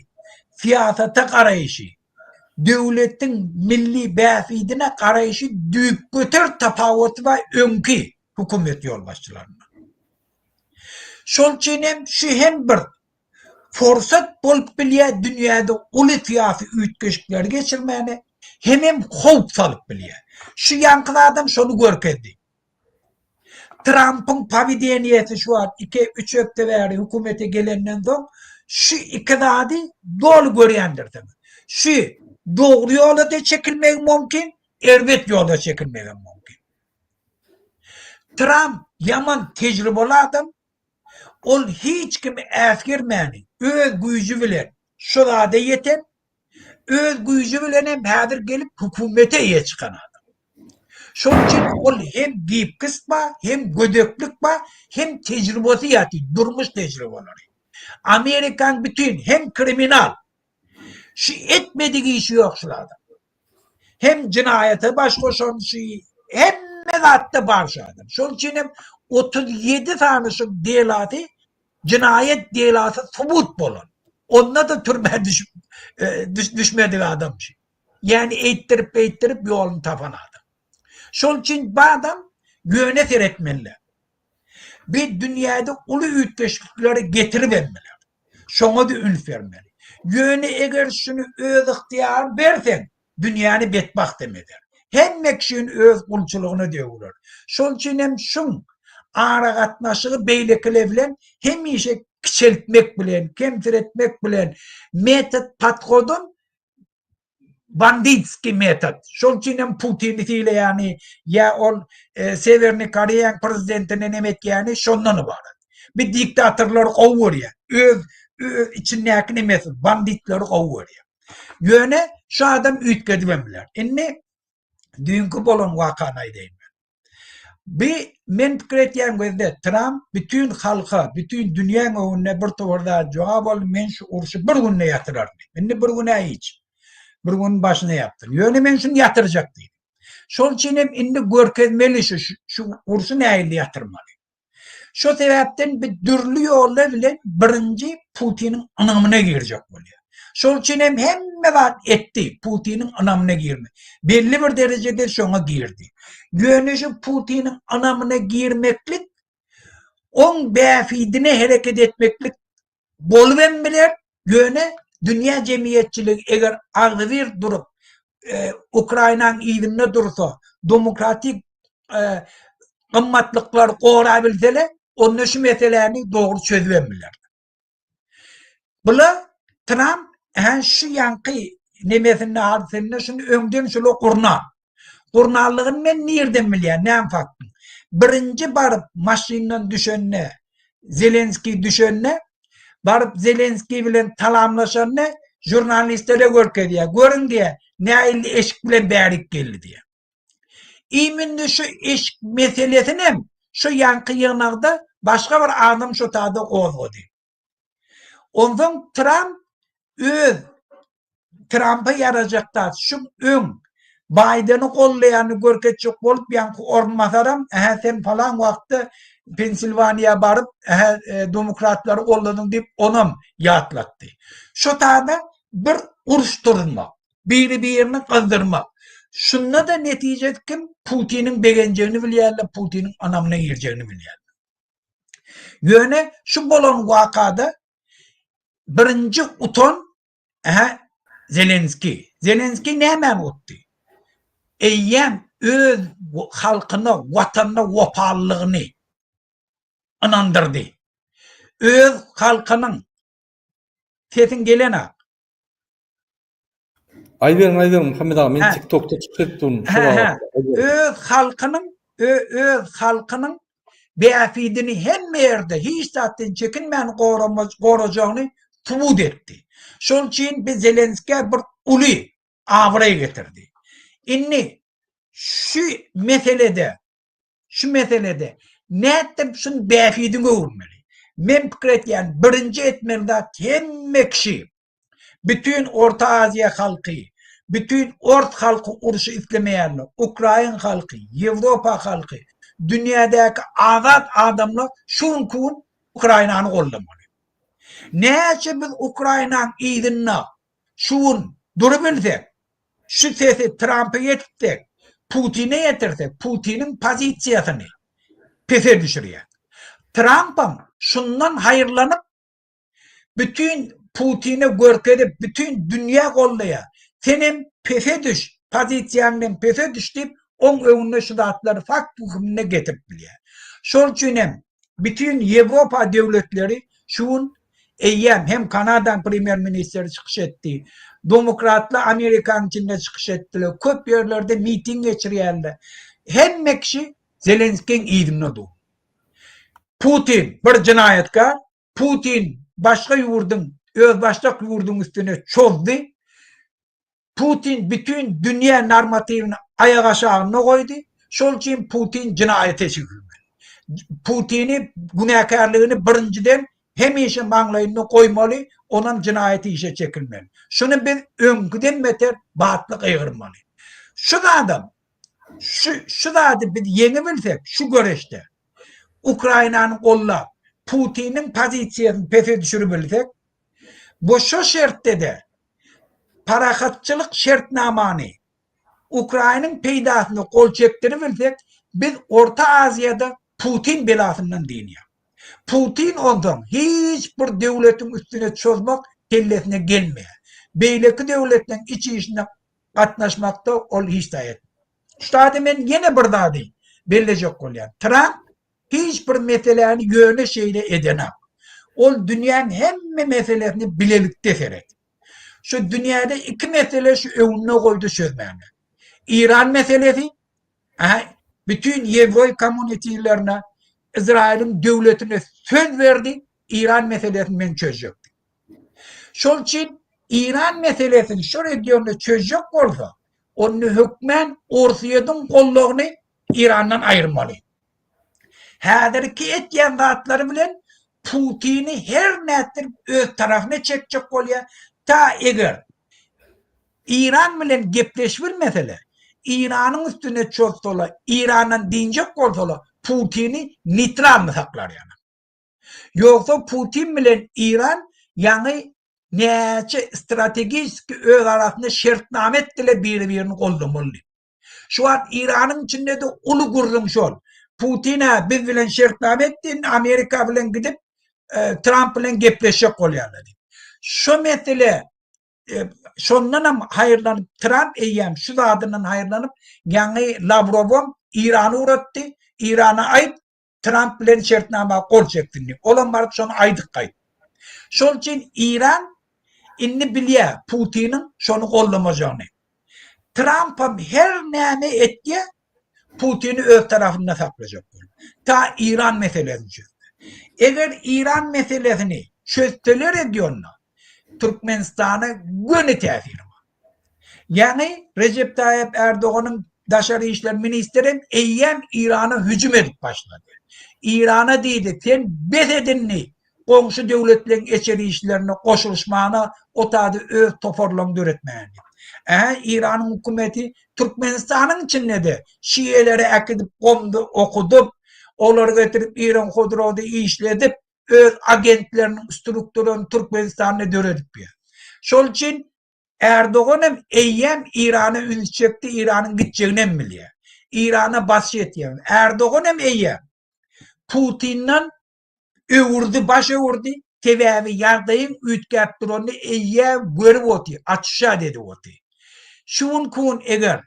siyasete karayışı, devletin milli bäfidine karayışı düýüp göter tapawuty we öňki hükümet ýolbaşçylaryna. Şol üçin hem şu hem bir forsat bolup bilýär dünýäde uly siyasi üýtgeşikler geçirmäni hem howp salyp bilýär. Şu ýanky adam şonu görkezdi. Trump'ın pavideniyeti şu an 2-3 öpte bäri hükümete gelenden soň şu iki zady dolu görýändir. Şu doğru yola da çekilmek mümkün, elbet yola çekilmek mümkün. Trump yaman tecrübeli adam, ol hiç kim äskirmäni, öz güýjü bilen şurada yeter, öz güýjü bilen hem häzir gelip hükümete ýe çykan adam. Şol için ol hem giyip kısma, hem gödöklük ba, hem tecrübesi ýaty, durmuş tecrübeleri. Amerikan bütün hem kriminal, şu etmediği işi yok şurada. Hem cinayete baş koşan şey, hem mezatta var şu adam. Şunun için hem 37 tane şu delatı, cinayet delatı subut bolun. Onunla da türbe düşmediği adam şey. Yani eğittirip yolunu tapan adam. Şunun için bu adam güvene seyretmeli. Bir dünyada ulu üyütleşikleri getirip emmeler. Şuna da ünf vermeli. Yönü eğer şunu öz ihtiyar versen, dünyanı betbak demeder. Hem mekşin öz kulçuluğunu diyorlar. Şol için hem şun ara katnaşığı beylikle bilen, hem işe küçeltmek bilen, kemtir etmek bilen metot patrodun banditski metot. Şol için hem Putin'le yani ya ol Severni Koreyan prezidentinin emek yani şondan ibaret. Bir diktatörler kovur ya. İçindeki ne mesut? Banditleri kovur ya. Yöne şu adam üytkedimemler. Inni dünkü bolon vakana edeyim ben. Bir men fikir etyen gözde Trump bütün halka, bütün dünyanın önüne bir tuvarda cevap ol men şu urşu bir gününe yatırır. Inni bir güne hiç. Bir günün başına yaptın. Yöne men şunu yatıracaktı. Şol için hem inni görkezmeli şu urşu neyli yatırmalı. Şu sebepten bir dürlü yolla bile birinci Putin'in anamına girecek oluyor. Şol için hem var etti Putin'in anamına girme. Belli bir derecede şuna girdi. Yönüşü Putin'in anamına girmeklik, on befidine hareket etmeklik boluven bilir. Yöne dünya cemiyetçiliği eğer ağzı durup Ukrayna'nın iyiliğine dursa demokratik kımmatlıklar koğrabilseler onun şu meselelerini doğru çözüvemirler. Bula Trump şu yankı nemesinde hadisinde şunu öngden şöyle kurna. Kurnallığın ben nereden bileyim, ne faktın? Birinci barıp maşinden düşenine, Zelenski düşenine, barıp Zelenski bilen talamlaşanına, jurnalistlere görke diye, görün diye, ne illi eşik bilen bärik geldi diye. İminde şu eşik meselesine şu yankı yığınakta başka bir adam şu tadı kovdu. Ondan Trump Trump'a yarayacaklar. Şu Biden'ı kollayanı görketçik bolup yankı ormasaram sen falan vakti Pensilvanya'ya barıp demokratları kolladın deyip onum yatlattı. Şu tadı bir uruşturma. Birini kızdırma. Şununla da netice kim? Putin'in beğeneceğini bilirler, Putin'in anamına gireceğini bilirler. Yöne şu bolan vakada birinci uton Zelenski. Zelenski ne hemen uttu? Eyyem öz halkını, vatanını, vapallığını inandırdı. Öz halkının sesin gelene. Ayverin Muhammed ağa, men Ha. TikTok'ta çıkıptım. Öz halkının beafidini hem yerde hiç zaten çekinmeyen koruyacağını tubut etti. Şol için bir Zelenski'ye bir ulu avraya getirdi. İnni şu meselede ne ettim şun beafidini vurmalı. Men fikir etken birinci etmeli hem kişi bütün Orta Asya halkı, bütün Ort halkı uruşu istemeyenler, Ukrayna halkı, Avrupa halkı, dünyadaki azat adamlar şun kun Ukrayna'nı kollamalı. Neyse biz Ukrayna'nın izinle şun durabilsek, şu sesi Trump'a yetirsek, Putin'e yetirsek, Putin'in pozisyasını pese düşürüyor. Trump'ın şundan hayırlanıp bütün Putin'i görkedip bütün dünya kollaya senin pese düş, pozisyanın pese düş deyip on önüne şu dağıtları fakt hükmüne getirip biliyor. Şol için bütün Avrupa devletleri şun eyyem hem Kanada'nın Premier Ministeri çıkış etti. Demokratla Amerikan içinde çıkış ettiler. Köp yerlerde miting geçiriyorlar. Hem kişi Zelenski'nin izinine doğru. Putin bir cinayetkar. Putin başka yurdun üstüne çözdü. Putin bütün dünya normativini ayak aşağına koydu. Şol için Putin cinayete çıkıyor. Putin'i günahkarlığını birinciden hem işe manglayını koymalı, onun cinayeti işe çekilmeli. Şunu bir önküden beter baatlık ayırmalı. Şu da adam bir yeni bilsek şu göreçte Ukrayna'nın kolla Putin'in pozisyonunu pese düşürebilsek bu şu şartta de parakatçılık şartnamanı Ukrayna'nın peydasını kol çektirebilsek biz Orta Asya'da Putin belasından deniyor. Putin ondan hiçbir devletin üstüne çözmek kellesine gelmiyor. Beyleki devletin içi işine katlaşmakta ol hiç dayet. Üstadım ben yine bir daha değil. Bellecek oluyor. Trump hiçbir meselelerini yöne şeyle edemem. O dünyanın hem meselelerini bilelikte seret. Şu dünyada iki mesele şu önüne koydu sözlerine. İran meselesi, bütün Yevroy komünitelerine, İsrail'in devletine söz verdi, İran meselesini ben çözecektim. Şol için İran meselesini şu regionda çözecek olsa, onu hükmen Rusya'nın kolluğunu İran'dan ayırmalı. Hadirki etken zatları bilen Putin'i her nedir öz tarafına çekecek oluyor. Ta eğer İran bilen gepleşmir mesele, İran'ın üstüne çok dola, İran'ın dinecek olsa Putin'i nitral saklar yani. Yoksa Putin bilen İran yani nece stratejik öz arasında şartnamet ile birbirini kollamalı. Şu an İran'ın içinde de ulu gurrum şol. Putin'e biz bilen şartnamet din, Amerika bilen gidip Trump bilen gepleşecek oluyorlar. Şu mesele şondan hayırlanıp Trump eyyem şu da adından hayırlanıp yani Lavrov'un İran'ı uğrattı. İran'a ait Trump bilen şartnama kol çekti. Olan var şonu aydık kayıt. Şol için İran inni biliyor Putin'in şonu kollamayacağını. Trump'a her neyme etti Putin'i öz tarafında saklayacak. Ta İran meselesini çözdü. Eğer İran meselesini çözdüler ediyorlar, Türkmenistan'a gönü tesiri var. Yani Recep Tayyip Erdoğan'ın Dışişleri İşler Ministeri eyyem İran'a hücum edip başladı. İran'a dedi sen bezedinli komşu devletlerin içeri işlerine koşuluşmağına o tadı öz toparlandı üretmeyeni. İran'ın hükümeti Türkmenistan'ın içinde de Şiileri ekidip komdu okudup onları getirip İran Hodro'da işledip öz agentlerinin strukturunu Türkmenistan'a döredip ya. Şol için Erdoğan'ım eyyem İran'a ünlü çekti, İran'ın gideceğini biliyor. İran'a basış ediyor. Erdoğan'ım eyyem Putin'den Öwürdi, baş öwürdi, tebäbi ýagdaýyň ütgäp durany eýýä görüp oty, açşa dedi oty. Şuň kun eger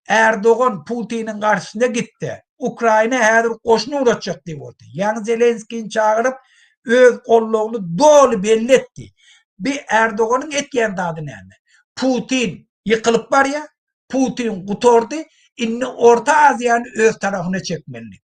Erdoğan Putin'in karşısına gitti. Ukrayna häzir koşunu uğratacak diýip oty. Ýani Zelenskiýni çağırıp öz golluğunu dolu belli etdi. Bir Erdoğan'ın etken dadı näme? Putin yıkılıp var ya, Putin gutordy, inni Orta Aziýany öz tarafına çekmeli.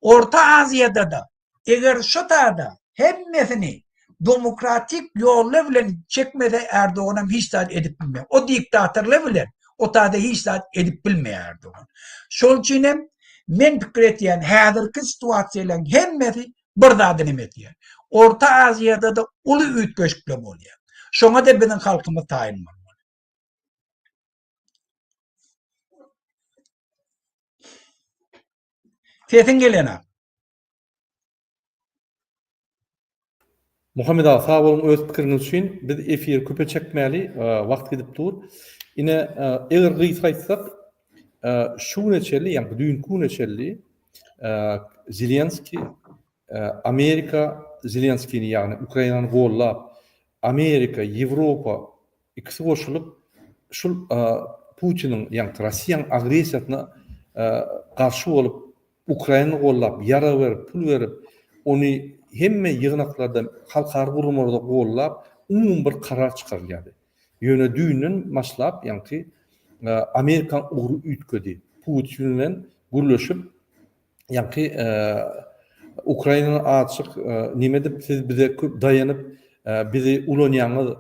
Orta Aziýada da eger şu taýda hemmesini demokratik ýollar bilen çekmede Erdoğan'a hiç zat edip bilmeýär. O diktatorlar bilen o taýda hiç zat edip bilmeýär Erdoğan. Şol üçin hem men pikir etýän häzirki situasiýalaryň hemmesi bir zat edýär. Orta Aziýada da uly ütgeşikler bolýar. Şoňa da biziň halkymyz taýynmaly. Sesin gelene. Muhammed ağa sağ bolun öz pikiriňiz üçin biz efir köpe çekmäli, wagt gidip dur. Ine eger gysga aýtsak, şu neçeli, ýani dünkü neçeli Zelenski Amerika Zelenskiýni ýani Ukrainany gollap, Amerika, Ýewropa ikisi goşulyp şul Putiniň ýani Russiýanyň agresiýasyna garşy bolup Ukrainany gollap, ýara berip, pul berip, ony hemme ýygnaklarda halkary gurumlarda gollap, umum bir karar çykarylýardy. Ýöne düýnün maşlap, ýani Amerikan ugru ütködi. Putin bilen gürleşip, ýani Ukrainany açyk nime dip siz bize daýanyp, bizi ulanýaňyz,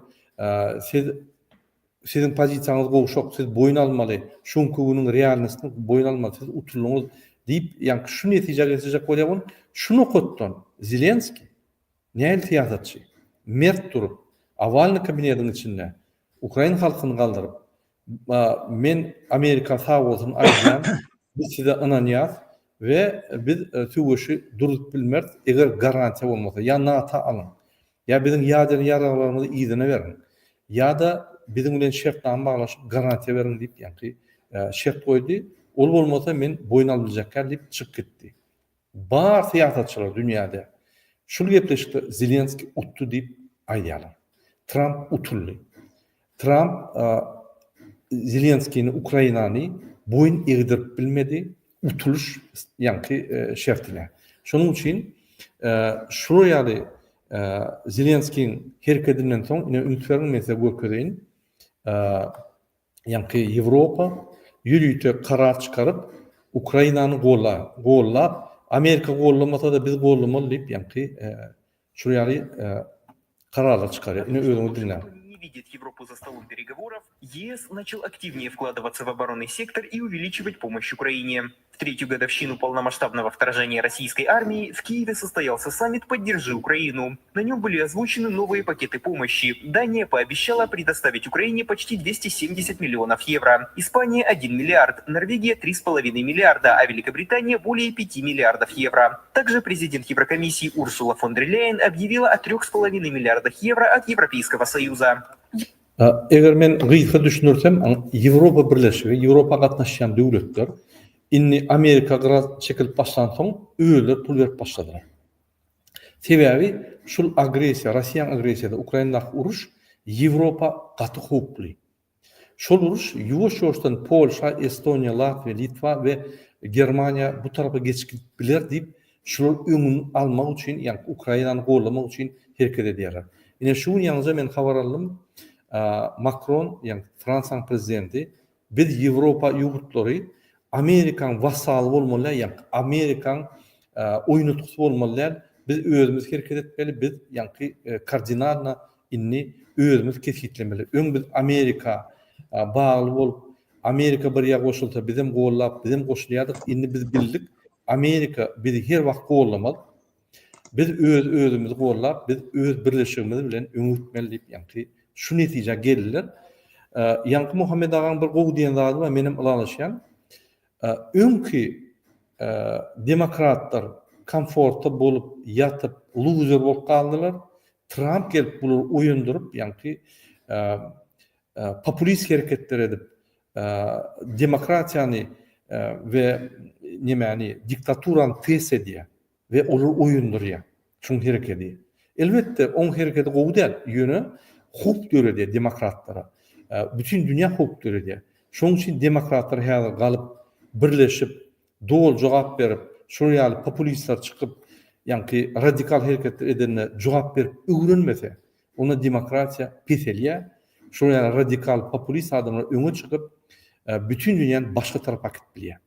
sizin pozisiýaňyz gowşak, siz boyun almaly, şunkugynyň realnessini boyun almaly, siz utulýaňyz diýip, ýani şu netijege geçecek bolýan, şunu okutdan Zelenski näil tiýatratçy, mert durup, awalny kabinetiň içinde Ukraina halkyny galdyryp, men Amerika sağ bolsun aýdýan, biz size inanýar we biz tüwüşi durup bilmert, eger garantiýa bolmasa, ýa NATO alın, ýa biziň ýadyr ýaralarymyzy ýygyna berin, ýa da biziň bilen şertname baglaşyp garantiýa berin diýip, ýani şert goýdy. Ol bolmasa men boyun alacaklar diýip çykyp gitdi. Bar tiýatratçylar dünýäde şul gepleşikde Zelenski utdy diýip aýdýarlar. Trump utuldy. Trump Zelenskiýni Ukrainany boyun egdirip bilmedi, utuluş ýani şertler. Şonuň üçin şu ýaly Zelenskiň herketinden soň ine ümit vermese görkedeýin, ýani Ýewropa ýürüýte karar çykaryp Ukrainany gollap, Amerika gollamasa da biz gollamaly diýip, ýani şu ýaly kararlar çykarýar. Ine özüňiz dinläň. Видит Европу за столом переговоров, ЕС начал активнее вкладываться в оборонный сектор и увеличивать помощь Украине. В третью годовщину полномасштабного вторжения российской армии в Киеве состоялся саммит «Поддержи Украину». На нем были озвучены новые пакеты помощи. Дания пообещала предоставить Украине почти 270 миллионов евро, Испания – 1 миллиард, Норвегия – 3,5 миллиарда, а Великобритания – более 5 миллиардов евро. Также президент Еврокомиссии Урсула фон дер Ляйен объявила о 3,5 миллиардах евро от Европейского Союза. Eger men gysga düşünürsem, Ýewropa birleşigi, Ýewropa gatnaşýan döwletler inni Amerika gara çekilip başlan soň öýler pul berip başladylar. Sebäbi şul agresiýa, Russiýanyň agresiýasy, Ukrainadaky uruş Ýewropa gaty hoply. Şol uruş ýuwaş-ýuwaşdan Polşa, Estoniýa, Latwiýa, Litwa we Germaniýa bu tarafa geçip biler diýip şol öňüni almak üçin, ýani Ukrainany gollamak üçin hereket edýärler. Ine şu ýanyňyza men habar aldım. Macron, ýani Fransaň prezidenti, biz Ýewropa ýurtlary Amerikan wasaly bolmaly, ýani Amerikan oýnutgusy bolmaly. Biz özümiz hereket etmeli, biz ýani koordinatna inni özümiz kesgitlemeli. Öň biz Amerika bagly bolup, Amerika bir ýa goşulsa bizim gollap, bizim goşulýardyk. Inni biz bildik, Amerika bizi her wagt gollamaly. Biz özümizi gollap, biz öz birleşigimiz bilen öňütmeli diýip, ýani şu netije geldiler. Ýani Muhammed agaň bir gowy diýen zady we menim ulalaşýan. Öňki demokratlar komfortda bolup ýatyp loser bolup kaldylar. Trump gelip bular oýundurup, ýani populist hereketler edip demokratiýany we nemeni diktaturany teş edýär we olar oýundurýar. şuň hereketi. Elbetde oň hereketi gowy däl, ýöne huk göredi demokratlara. Bütün dünya huk göredi. Şoň üçin demokratlar häzir galyp birleşip dol jogap berip, şu ýaly populistler çıkıp ýa-ni radikal hereketler edenine jogap berip öwrenmese, ona demokratiya peselýär. Şu ýaly radikal populist adamlar öňe çıkıp bütün dünýäni başga tarapy akıtbilýär.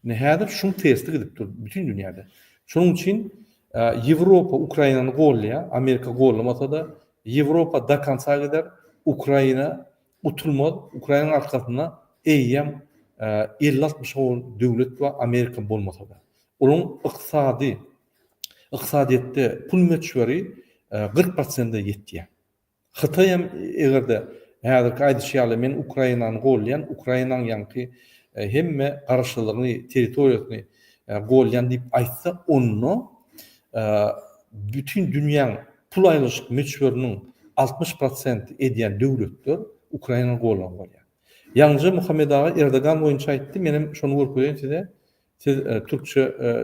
Häzir şuň teslik edip dur bütün dünýäde. Şoň üçin Ýewropa Ukrainany gollaýar, Amerika gollamasa da Ýewropa da kansa gider, Ukraina utulmaz, Ukrainanyň arkasyna eýýäm 50-60 döwlet we Amerika bolmasa da. Olaryň iqtisadiýetde pul meçhuri 40%-de ýetýär. Hytaý hem egerde häzirki aýdyşýaly men Ukrainany gollaýan, Ukrainanyň ýa-ni hemme garaşlygyny, territoriýasyny gollaýan diýip aýtsa, onu bütün dünýäň pul aýlyşyk meçhurinin 60% edýän döwletler Ukrainany gollaýan bolýar. Ýalnızca Muhammed Ağa Erdogan boýunça aýtdy, menim şonu görkezýän size, siz türkçe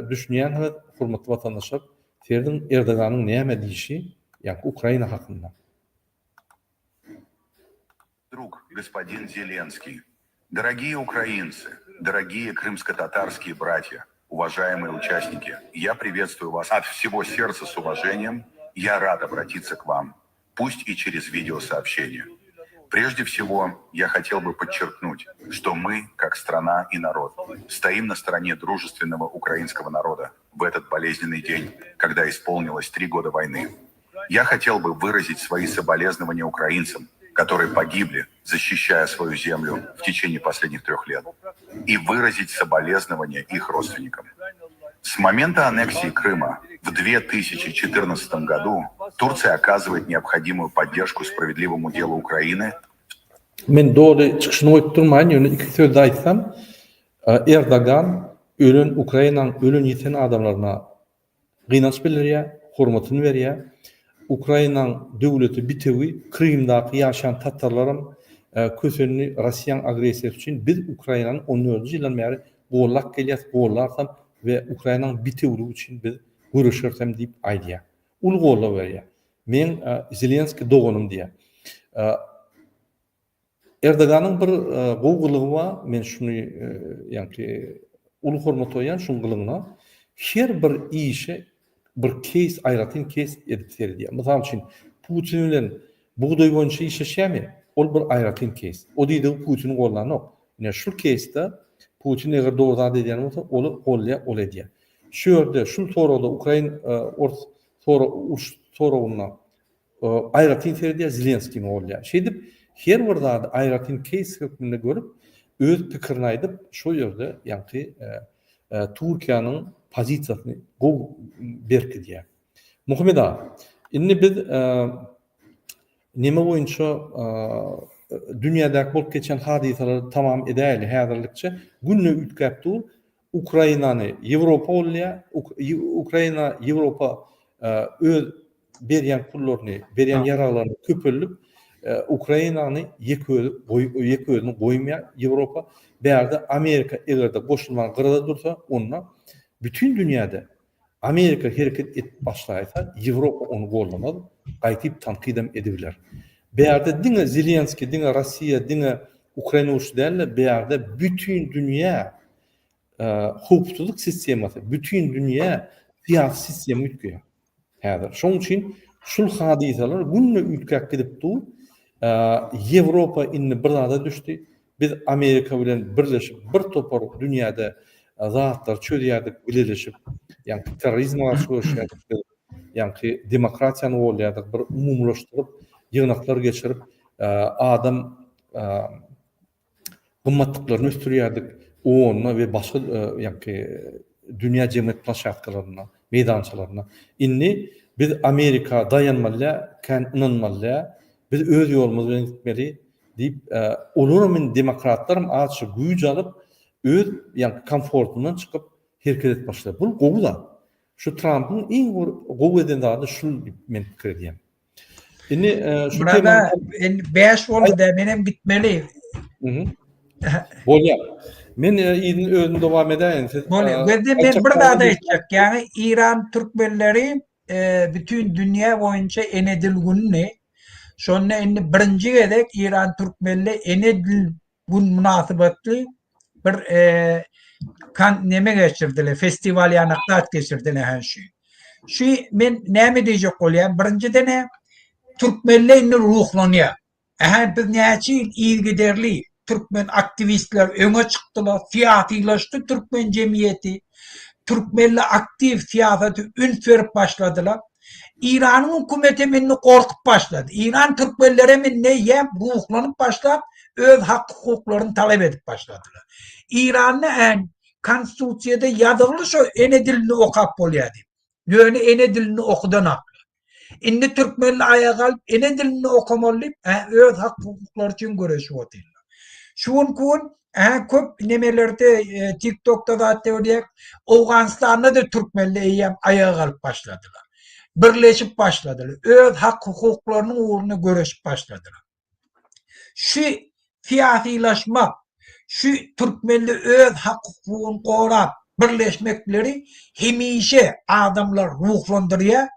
düşünýän hormatly watandaşlar, Serdin Erdoganyň näme diýişi, ýa Ukraina hakynda. Друг, господин Зеленский, дорогие украинцы, дорогие крымско-татарские братья, уважаемые участники, я приветствую вас от всего сердца с уважением. Я рад обратиться к вам, пусть и через видеосообщение. Прежде всего, я хотел бы подчеркнуть, что мы, как страна и народ, стоим на стороне дружественного украинского народа в этот болезненный день, когда исполнилось 3 года войны. Я хотел бы выразить свои соболезнования украинцам, которые погибли, защищая свою землю в течение последних 3 лет, и выразить соболезнования их родственникам. С момента аннексии Крыма в 2014 году Турция оказывает необходимую поддержку справедливому делу Украины. Men doğru çıkışını oýup durmaýyn, ýöne iki söz aýtsam, Erdogan ölen Ukrainaň ölen ýeten adamlaryna gynanç bildirýär, hormatyny berýär. Ukrainaň döwleti bitewi, Krymdaky ýaşaýan tatarlarym kösenini Russiýan agresiýasy üçin biz Ukrainanyň 14-nji ýyldan bäri gollak gelýär, gollarsam we Ukrainaň bitewligi üçin biz görüşersem diýip aýdýar. Ul golla berýär. Men Zelenski doganım diýär. Erdoganyň bir gowgylygy bar, men şunu ýa-ni ul hormat oýan şuň gylygyna her bir işe bir case aýratyn case edip berýär. Mysal üçin Putin bilen buğday boýunça işleşýärmi? Ol bir aýratyn case. O diýdi Putin gollanok. Ine şu case'de Putin eger dogry edýän bolsa, ol gollýar, ol edýär. Şu ýerde şu sorada Ukraina sorowuna aýratyn berýär Zelenski golýar. Şeýdip her bir zady aýratyn case hökmünde görüp öz pikirini aýdyp şu ýerde ýa-ni Türkiýanyň pozisiýasyny gow berkidýär. Muhammed Ağa, indi biz neme boýunça dünýädäki bolup geçen hadisaları tamam edäýli häzirlikçe günne ütkäp dur Ukrainany Ýewropa bolýar, Ukraina Ýewropa öz berýän pullaryny, berýän ýaralaryny köpelip Ukrainany ýeközüni goýmaýar Ýewropa. Bäýerde Amerika egerde goşulmaň gyrada dursa, onda bütün dünýäde Amerika hereket etip başlaýsa, Ýewropa onu gollamaz, gaýtyp tanqidem edibiler. Bäýerde diňe Zelenski, diňe Russiýa, diňe Ukraina uruşy däl, bäýerde bütün dünýä hukukçuluk sistemasy, bütün dünýä siýasy sistemi ütkeýär. Häzir şoň üçin şul hadisalar günne ütkäp gidip dur. Ýewropa inni bir zada düşdi. Biz Amerika bilen birleşip bir topar dünýäde zatlar çözýärdik, birleşip, ýa-ni terrorizme garşy görüşýärdik, ýa-ni demokratiýany bolýardyk, bir umumlaşdyryp, ýygnaklar geçirip, adam gymmatlyklaryny östürýärdik, ony we başga ýa-ni dünýä jemgyýet plaşatkalarına, meýdançalaryna. Inni biz Amerika dayanmaly, kan inanmaly, biz öz ýolumyzy bilen gitmeli diýip, olaryň demokratlarym açy güýj alyp, öz ýa-ni komfortundan çykyp hereket etip başlaýar. Bu gowda. Şu Trump'ın en gow eden zady şu men pikir edýän. Indi şu burada 5 boldy, menem gitmeli. Bolýar. Men ýygyň özüni dowam edäýin. Men bir zada aýtjak, ýani İran türkmenleri bütün dünya boyunca enedilgünni şonna endi birinci gedek İran Türkmenli enedilgün münasebetli bir neme geçirdiler, festival yanaktat geçirdiler her şey. Şu men näme diyecek bolýan? Birinci dene Türkmenler indi ruhlanýar. Biz näçe ilgiderli Türkmen aktivistler öňe çykdylar, siýasylaşdy Türkmen jemiyeti. Türkmenli aktiv siýasaty üns berip başladylar. İran'ın hükümeti minni korkup başladı. İran Türkmenlere minni yem ruhlanyp başlap öz hak hukuklaryny talep edip başladylar. İran'ın en konstitusiyada ýazyly şo ene dilini okap bolýardy. Ýöne ene dilini okudan akly. Indi Türkmenli ayagal ene dilini okamaly, öz hak hukuklary üçin göreşip oturýar. Şuň kun köp nemelerde TikTok'ta da teoriýek Awganistanda da Türkmenli eýem ayaga galyp başladylar. Birleşip başladılar. Öz hak hukuklarının uğruna göreşip başladılar. Şu siyasilaşma, şu Türkmenli öz hak hukukunu korap birleşmekleri hemişe adamlar ruhlandırıyor.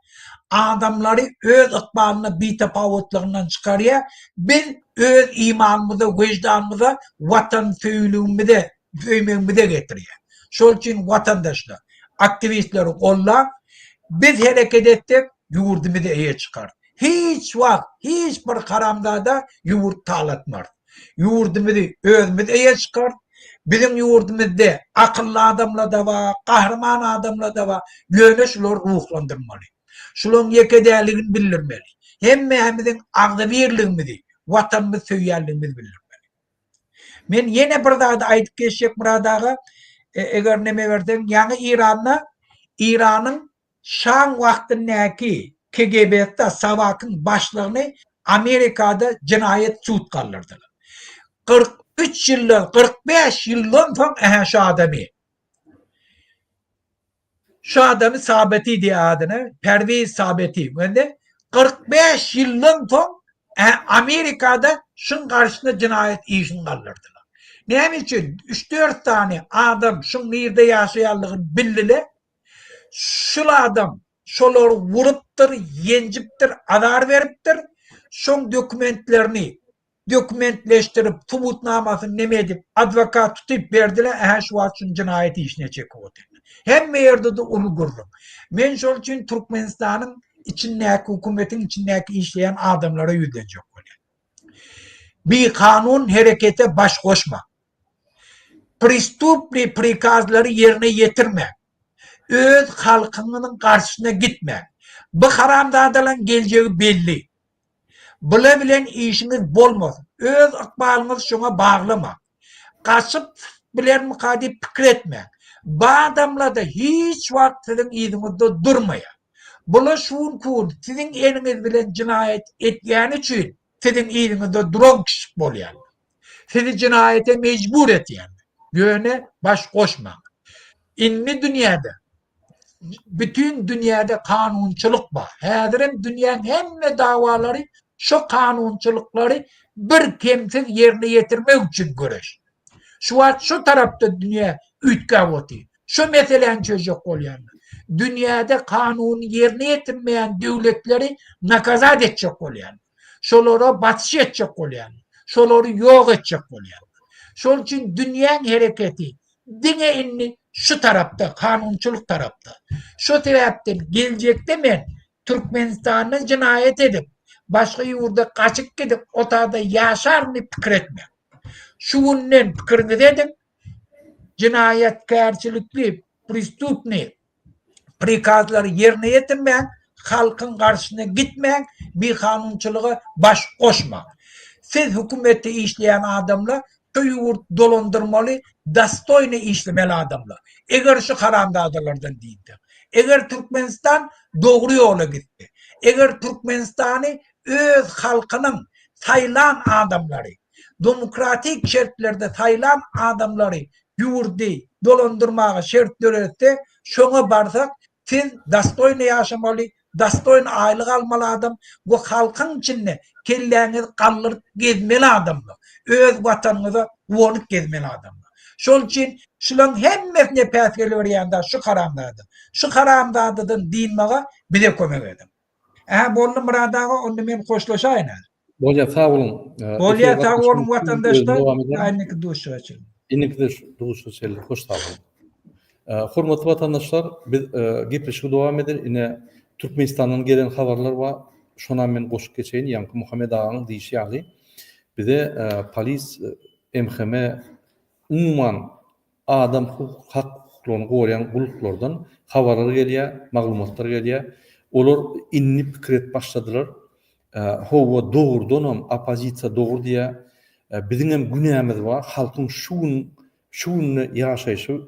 Adamları öz ıkbalını bitapavutlarından çıkarıyor. Biz öz imanımıza, vicdanımıza, vatan söylüğümüze getiriyor. Şol için vatandaşlar, aktivistleri kolla, biz hareket ettik, yurdumuzu eye çıkar. Hiç bir karamdada yurt talatmaz. Yurdumuzu özümüz eye çıkar. Bizim yurdumuzda akıllı adamla da var, kahraman adamla da var. Yöne şular ruhlandırmalı. Şuların yekedərligini bildirmeli. Hemmemizin ağda birliğimizi, vatanımız söýýärligimizi bildirmeli. Men yine bir daha da aytıp geçecek buradaga, eger neme verdim, yani İran'ın Şam wagtyndaky KGB'de Savak'ın başlığını Amerika'da cinayet suit kaldırdılar. 43 yıldan 45 yıldan sonra şu adamı Sabeti diye adını Pervez Sabeti. 45 yıldan sonra Amerika'da şun karşısında cinayet işini kaldırdılar. Ne için? 3-4 tane adam şun yerde yaşayanlığını bildiler. Şu adam şoları vuruptur, yenciptir, azar veriptir. Şun dokumentleştirip, subutnamasını neme edip, advokat tutup verdiler. Şu açın cinayeti işine çekip oturdu. Hem yerde de onu görürüm. Men şol için Türkmenistan'ın içindeki, hükümetin içindeki işleyen adamlara yüzlenecek oluyor. Bir kanun harekete baş koşma. Pristupli prikazları yerine getirme. Öz halkının karşısına gitme. Bu haramdadalan geleceği belli. Bula bilen işiniz bolmasın. Öz akbalınız şuna bağlama. Kaçıp bilen mukadip fikir etme. Bu adamla da hiç vakit sizin izinizde durmaya. Bula şuun kun sizin eliniz bilen cinayet etken için sizin izinizde duran kişi bolyan. Sizi cinayete mecbur etiyen. Yöne baş koşma. İnmi dünyada, bütün dünyada kanunçılık var. Hazırın dünyanın hem davaları, şu kanunçılıkları bir kimsiz yerine getirmek için göreş. Şu tarafta dünya ütkä otuyor. Şu meselen çözecek olayan. Dünyada kanunu yerine getirmeyen devletleri nakazat edecek olayan. Şoları batış edecek olayan. Şoları yok edecek olayan. Şol için dünyanın hareketi dine inni şu tarafta, kanunçuluk tarafta. Şu taraftan gelecekte men Türkmenistan'ı cinayet edip, başka yurda kaçıp gidip, otada yaşar mı fikir etme. Şunun fikrini dedim, cinayetkarçılıklı, pristupni, prikazları yerine getirmeyen, halkın karşısına gitmeyen bir kanunçuluğa baş koşma. Siz hükümette işleyen adamla yurt dolandırmalı, dastoyna işlemeli adamlar. Eğer şu haramdadalardan değildi. Eğer Türkmenistan doğru yola gitti. Eğer Türkmenistan'ı öz halkının sayılan adamları, demokratik şartlarda sayılan adamları yurdu dolandırmaya şart görürse, şuna barsak siz dastoyna yaşamalı, dastoyna aylık almalı adam, bu halkın içinde kelleğiniz kaldırıp gezmeli adamlar. Öz vatanınıza uğurluk gezmeli adamlar. Şol üçin şulan hemmesine päsgeli berýärler şu haramdady. Şu haramdadydan diýmege bile kömek edin. Bolly muradaga onda men hoşlaşaýyn. Bolya sağ olun. Bolya sağ olun Özüne vatandaşlar. devam edelim. Aynı duşu açın. İnnikdir duşu çelli hoş sağ olun. Hormatly vatandaşlar, biz gepleşige dowam eder. Ine Türkmenistanyň gelen habarlar var. Şona men goşup geçeýin. Ýa-ni Muhammed Aganyň diýişi ýaly. Bize polis, MHM, umuman adam hak hukuklaryny gorayan guluklardan habarlar gelýär, maglumatlar gelýär. Olar inni pikir et başladylar. Howa dogurdanam opozisiýa dogur diýä. Biziň hem günämiz bar, halkyň şuny ýaşaýşy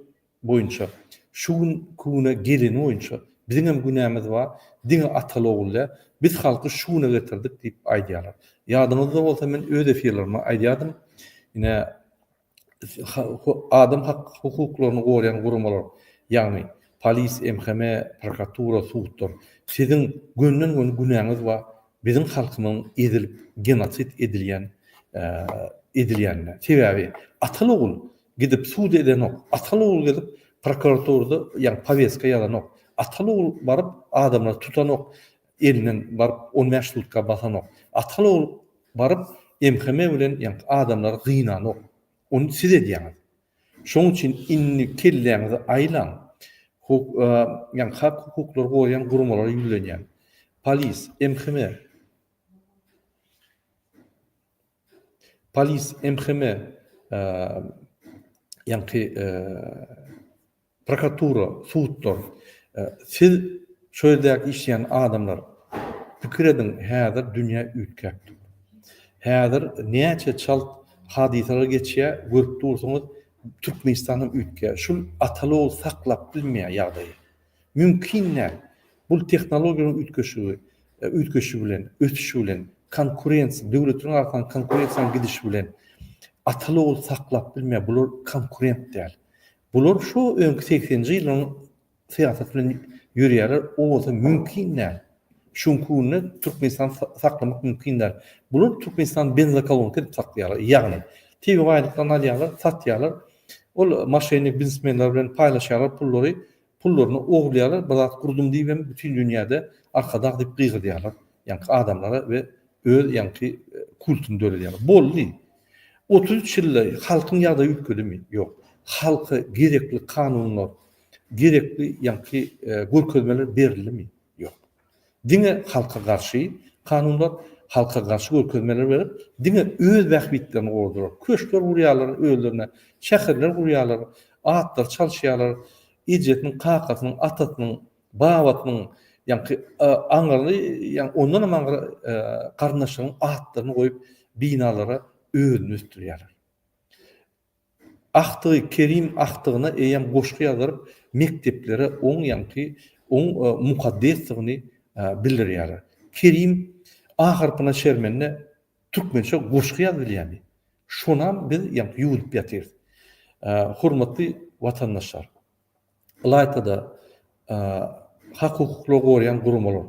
boýunça, şuň kuna geleni boýunça biziň hem günämiz bar. Diňe atalogulda biz halky şuny getirdik diýip aýdýarlar. Ýadynızda bolsa men öz efirlerime aýdýardym. Ine adam hak hukuklaryny gorayan gurumlar, ýagny polis, MHM, prokuratura, sudlar, siziň gönden gün günäňiz bar. Biziň halkymyň edilip genosit edilýänine. Sebäbi atalogul gidip sud edenok, atalogul gidip prokuraturda ýa-ni paveska ýalanok, atalogul baryp adamlar tutanok, elinden baryp on meşrutka basanok, atalogul baryp MHM bilen ýa-ni adamlar gynanok. Onu siz edýäňiz. Şoň üçin inni kelleňizi aýlan. Ýa-ni hak hukuklary goýan gurumlar ýüzlenýär. Polis, MHM, ýa-ni prokuratura, sudlar, siz şöýdäki işleýän adamlar pikir edin, häzir dünýä ütkäpdir. Häzir näçe çalt hadiseler geçýär, görüp dursaňyz Türkmenistanyň ütkä. Şul atalog saklap bilmeýär ýagdaýy. Mümkin näme? Bu tehnologiýanyň ütkeşi bilen, ötüşi bilen, konkurensiýa, döwletiň arkadan konkurensiýaň gidişi bilen atalog saklap bilmeýär. Bular konkurent däl. Bular şu öňki 80-nji ýylyň syýasat bilen ýürýärler, o bolsa mümkin näme? Şunkuny Türkmenistan saklamak mümkin näme? Bular Türkmenistan benzakolonka diýip saklaýarlar. Ýagny TV waýlyklaryndan alýarlar, satýarlar. Ol maşyny biznesmenler bilen paýlaşýarlar pullaryny oglaýarlar, bazat kurdum diýip bütün dünýäde arkada diýip gygyrýarlar. Ýani adamlara we öz ýani kultuny döredýärler. Boldy. 33 ýylda halkyň ýagda ýükledimi? Ýok. Halka gerekli kanunlar, gerekli ýani görkezmeler berilimi? Ýok. Diňe halka garşy kanunlar, halka garşy görkezmeler berip, diňe öz wähbitlerini gordurar. Köşkler gurýarlar özlerine, şäherler gurýarlar, atlar çalşýarlar, ýetiniň, kakatynyň, atatynyň, babatynyň ýani aňyry, ýani ondan aňyry garnaşynyň atlaryny goýup binalara özüni üstürýärler. Ahtygy Kerim ahtygyna eýem goşky ýazyryp mekteplere oň ýani mukaddesligini bildirýärler. Kerim ahyrpyna şermenne türkmençe goşky ýazylýar. Şonam biz ýani ýuwup ýatyrys. Hormatly vatandaşlar, Laytada hak hukuklary gorayan gurumlar,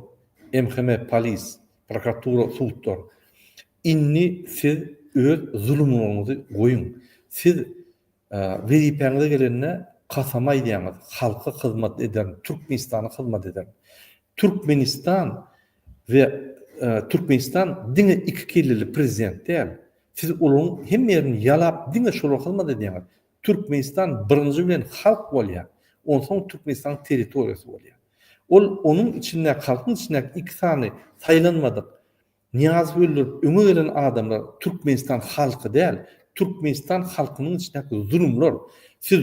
MHM, polis, prokuratura, sudlar, inni siz öz zulümüňizi goýun. Siz wezipeňize gelende kasama aýdýaňyz, halka hyzmat eden, Türkmenistana hyzmat eden. Türkmenistan ve Türkmenistan diňe iki kellili prezident däl. Siz olaryň hem ýerini ýalap diňe şol hyzmat edýäňiz. Türkmenistan birinji bilen halk bolýar. Ondan Türkmenistan territoriýasy bolýar. Onun içinde, halkın içinde iki sany saýlanmadyk. Niyaz öldürüp öňe gelen adamlar Türkmenistan halky däl. Türkmenistan halkynyň içindäki zulümler. Siz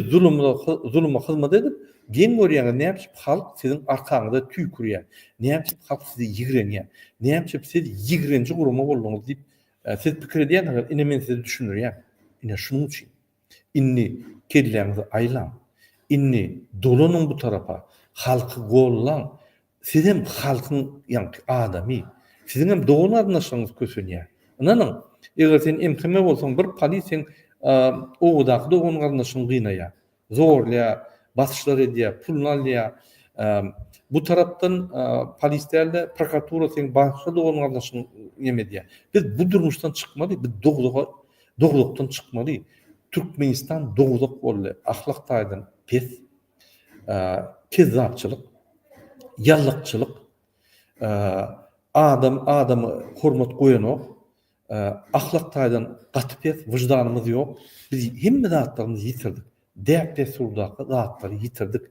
zulüme hyzmat edip, gen görýäňiz näme halk siziň arkaňyzda tüýkürýär. Näme halk sizi ýigrenýär. Näme siz ýigrenji guruma boldyňyz diýip siz pikir edýäňiz, ine men sizi düşünürýär. Ine şunuň üçin inni kelleňizi aýlan. Inni dolanyň bu tarafa, halky gollan. Siz hem halkyň ýani adamy, siziň hem doganlaryňyz kösenýär. Ananyň, eger sen MHM bolsaň, bir polisiýaň owdaky doganlaryňyz gynaya, zorlaya, basışlar edýär, pulny alýar. Bu tarapdan polislerle prokuratura sen başga doganlaryňyz ýemedýär. Biz bu durmuşdan çykmaly, biz dogdukdan çykmaly. Türkmenistan doğuluk bolly, ahlak taýdan pes, kezzapçylyk, yallykçylyk, adamy hormat goýanok, ahlak taýdan gaty pes, wyjdanymyz ýok. Biz hemme zatlarymyzy ýitirdik. Däpde surdaky zatlary ýitirdik.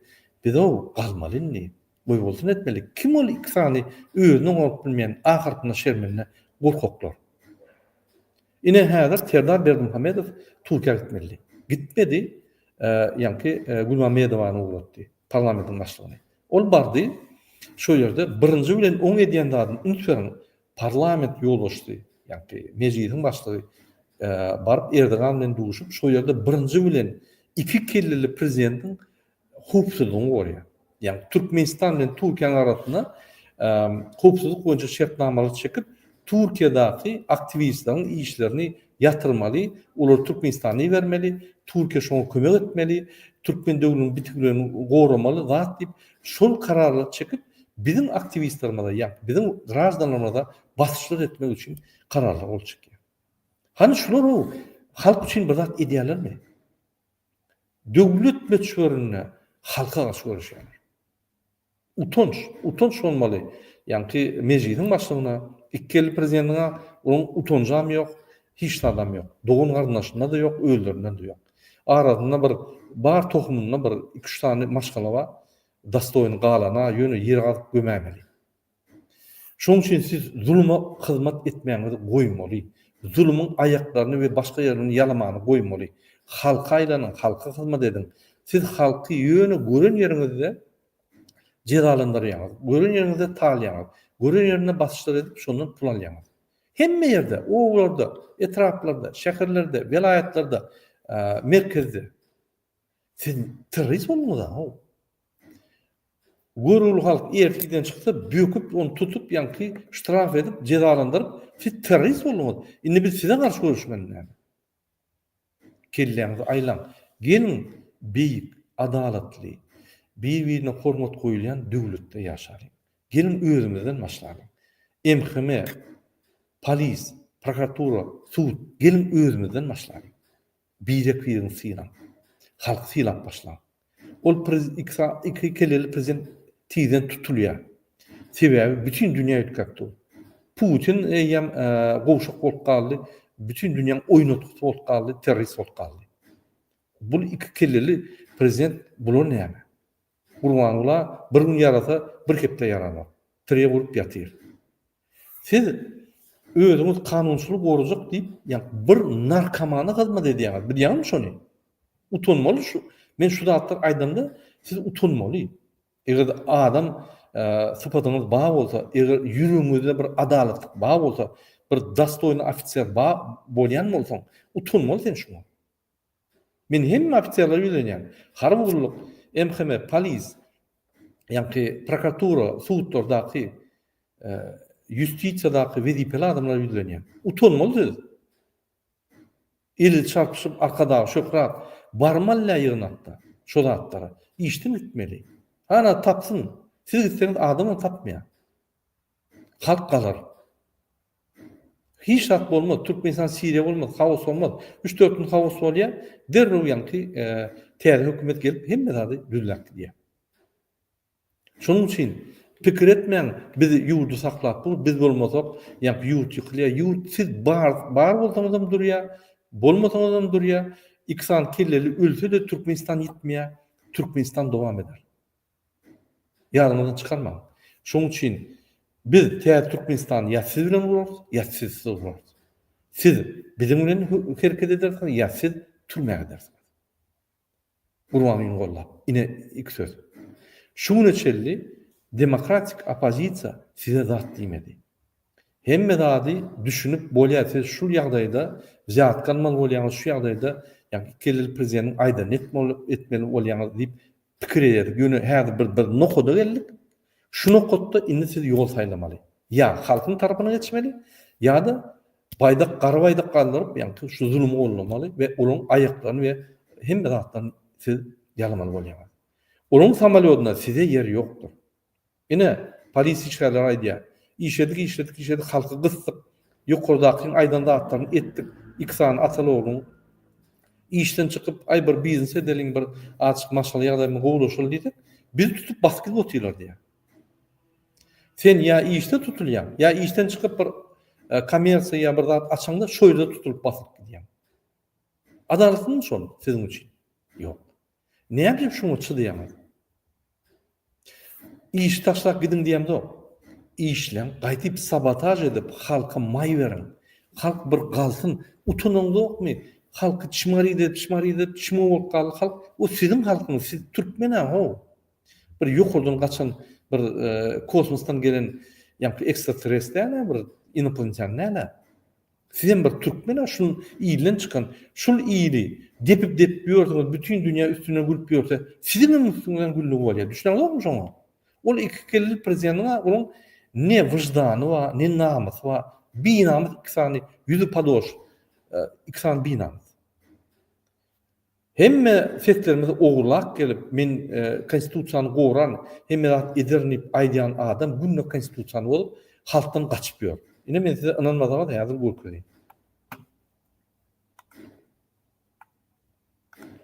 Biz o galmalyny boý bolsun etmeli. Kim ol iksany özüni olup bilmeýän ahyrkyna şermenine gorkoklar. Ine häzir Serdar Berdimuhammedow Türkiýe gitmeli. Gitmedi, ýa-ni Gulmamedowany ulatdy, parlamentiň başlygyny. Ol bardy, şo ýerde birinji bilen oň edýän zadyň ünsüren parlament ýolbaşçy, ýa-ni mejlisin başlygy barıp Erdogan bilen duşup, şo ýerde birinji bilen iki kelleli prezidentin hupsuzluğunu gorýar. Yani Türkmenistan bilen Türkiýanyň arasyna hupsuzluk boýunça şertnamalar çekip Türkiýedäki aktivistleriň işlerini yatırmaly, olar Türkmenistany bermeli, Türkiýe şoňa kömek etmeli, Türkmen döwletiniň bitiklerini goramaly zat diýip şol kararlar çekip bizim aktivistlerimize, ýa bizim grajdanlarymyza basyşlyk etmek üçin kararlar ol çekýär. Hani şular o halk üçin bir zat edýärlermi? Döwlet meçhurine halka garşy görüşýär. Utanç olmaly. Ýa-ni mejlisin başlygyna, ikkili prezidentiňe onun utanjam ýok, hiç adam ýok. Doğun garnaşynda da ýok, öldüründen de ýok. Aradynda bir bar tohumunda bir 2-3 tane maşgalawa dastoýyn galana, ýöne ýer gazyp gömämeli. Şoň üçin siz zulma hyzmat etmeýäňizi goýmaly. Zulmyň aýaklaryny we başga ýerlerini yalamany goýmaly. Halka aýlanyň, halka hyzmat edin. Siz halky ýöne gören ýeriňizde cezalandyrýaňyz, gören ýeriňizde talýaňyz, gören ýerine basyşlar edip şondan pul alýaňyz. Hemme ýerde, owlarda, etraplarda, şäherlerde, vilayatlarda, merkezde siz terrorist bolmaňyz. Görül halk erkiden çyksa böküp onu tutup ýa-ni ştraf edip cezalandyryp siz terrorist bolmaňyz. Indi biz size garşy görüşmeliler. Kelleňizi aýlan. Gelin beýik, adalatly, bir-birine hormat goýulan döwletde ýaşaryň. Gelin özümizden başlaryň. MHM, polis, prokuratura, sud, gelin özümizden başlaryň. Birek-biriniň synan. Halk sylap başlar. Ol iki kelleli prezident tiýden tutulýar. Sebäbi bütün dünýä ýetgäkdi. Putin ýa-ni gowşak bolup galdy, bütün dünýäň oýnatykçy bolup galdy, terrorist bolup galdy. Bu iki kelleli prezident bular näme? Gurbanula bir gün yarasa bir kepde yaranat. Tire vurup ýatyr. Siz özüňiz kanunçylyk gorajak diýip, ýa-ni bir narkomany hyzmat edýäňiz. Bilýärmi şonu? Utanmaly şu. Men şu zatlar aýdanda siz utanmaly. Eger adam sypatyňyz ba bolsa, eger ýüregiňizde bir adalet ba bolsa, bir dastoýny ofisier ba bolýan bolsaň, utanmaly sen şuňa. Men hemme ofisierler bilenýän. Harwurluk, MHM, polis, ýa-ni prokuratura, sudlardaky, ýustisiýadaky wezipeli adamlar bilenýän. Utanmaly. Eli çarpyşyp arkada şöhrat barmalla ýygnatda. Şo zatlara işden gitmeli. Ana tapsyn. Siz gitseňiz adamy tapmaýar. Halk galar. Hiç şart bolmaz. Türkmenistan, Siriýa bolmaz, hawos bolmaz. 3-4 gün hawos bolýar. Derrew ýa-ni täze hökümet gelip hemme zady düzläkdi diýär. Şonuň üçin pikir etmeň, biz ýurdu saklap, biz bolmasak, ýa-ni ýurt ýykylýar. Ýurt siz bar bolsaňyzam durýar, bolmasaňyzam durýar. İksan kelleli ölse de Türkmenistan gitmeýär, Türkmenistan dowam eder. Ýarymyzdan çykarmaň. Şoň üçin biz täze Türkmenistan ýa siz bilen bolar, ýa siz bolar. Siz bizim bilen hereket edersiň, ýa siz türmäge edersiň. Urwanyň gollap. Ine iki söz. Şunu çelli demokratik opozisiýa size zat diýmedi. Hemme zady düşünüp bolýar, şu ýagdaýda zatkanmal bolýan şu ýagdaýda ýa-ni kelleli prezidentiň aýdan etmeli bolýan diýip pikir eder. Ýöne häzir bir nokoda geldik. Şu nokotda indi siz ýol saýlamaly. Ya halkyň tarapyna geçmeli, ya da baydak garabaydak galdyryp, ýa-ni şu zulmy gollamaly we olaň aýaklaryny we hemme zatlaryny siz ýalamaly bolýar. Olaň samalýotyna size ýer ýokdur. Ine polis işgärler aýdýar. İşledik, halky gysdyk. Ýokurdaky aýdan zatlaryny etdik. Iksan atalogluň İşten çıkıp ay bir biznes edelim, bir açık maşalı ýagdaýymy gowlaşaly diýsek, biz tutup baskı otýarlar diýär. Sen ya işte tutulýan, ya işten çıkıp bir kommersiýa ya bir zat açaňda şoýda tutulup basyp gidýän. Adaletli şol sizin için? Yok. Näme şunu çydyýaňyz? İş taşlap gidin diýemde o. İşlen gaýtyp sabotaj edip halka may berin. Halk bir galsyn, utununda okmy? Halky çmary çmo bolup gal halk. O sizin halkyňyz, siz türkmene ho. Bir ýokurdan gaçan bir kosmosdan gelen ýa-da ekstraterrestriýal bir inoplaniýan näle? Sizin bir türkmene şunun iýilen çykan, şul iýili depip ýördiňiz, bütün dünýä üstüne gülüp ýörse, sizin üstüňizden güllügi bolýar. Düşünýärmi şoňa? Ol iki kelli prezidentina onun ne vicdanı var, ne namus var. Bir namus ikisani yüzü padoş, ikisani bir namus. Hemme setlerimiz oğurlak gelip men konstitusiýany goran, hemme edernip aýdýan adam günne konstitusiýany bolup halktan gaçyp ýör. Ine men size inanmasaňa da ýazdyr görkezýän.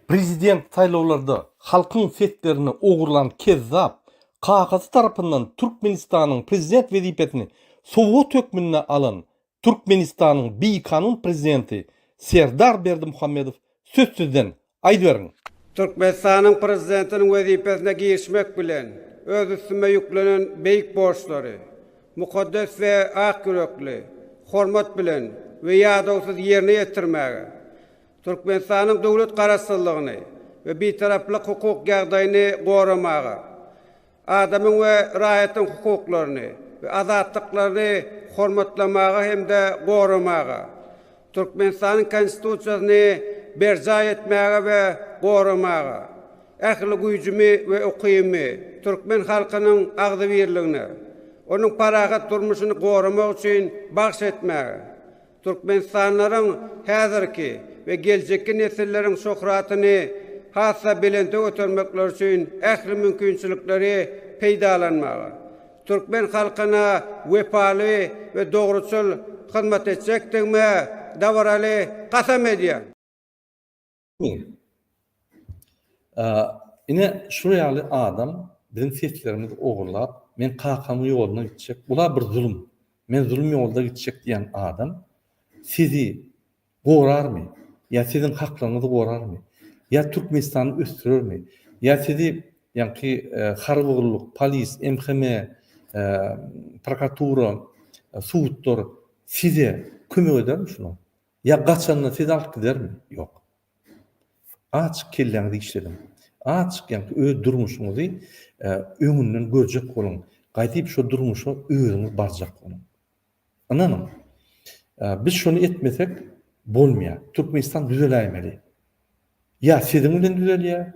Prezident saýlawlarda halkyň setlerini oğurlan kezzap Kağası tarafından Türkmenistan'ın prezident vazifesini Sovet hükmüne alan Türkmenistan'ın bir kanun prezidenti Serdar Berdimuhamedov sözsüzden aýdyberin. Türkmenistan'ın prezidentinin vazifesine girişmek bilen öz üstüme yüklenen beyik borçları, mukaddes ve ak yürekli, hormat bilen ve yadavsız yerine yetirmeye, Türkmenistan'ın devlet karasıllığını ve bir taraflık hukuk ýagdaýyny goramağa, adamın ve raýatyň hukuklaryny ve azatlyklaryny hormatlamağa hem de goramağa, Türkmenistan'ın konstitusiýasyny berja etmäge ve goramağa, ähli güýjümi ve okuyumy Türkmen halkynyň agdybirligine, onun paragat durmuşyny goramak üçin bagş etmäge, Türkmenistanlaryň häzirki ve geljekki nesilleriň şöhratyny hassa bilente ötermekler üçin ähli mümkinçilikleri peýdalanmagy, Türkmen halkyna wepaly ve dogruçul hyzmat etjekdigme dawraly gasam edýär. Ine şuraya adam bizim setlerimizi oğurlap, men kakamy ýoluna gitjek. Bular bir zulüm. Men zulüm ýolda gitjek diýen adam sizi gorarmy? Ya sizin haklaryňyzy gorarmy? Ya Türkmenistan'ı östürürmi? Ya sizi yani harwyrlyk, polis, MHM, prokuratura, suwutlar size kömek edermi şunu? Ya gaçanna siz alyp gidermi? Yok. Açyk kelleňizi işledim. Açyk yani öz durmuşuňyzy öňünden görjek bolun. Gaýdyp şu durmuşa özüňiz barjak bolun. Ananyň. Biz şunu etmesek bolmaýar. Türkmenistan düzelýmeli. Ya sizin bilen düzelýär,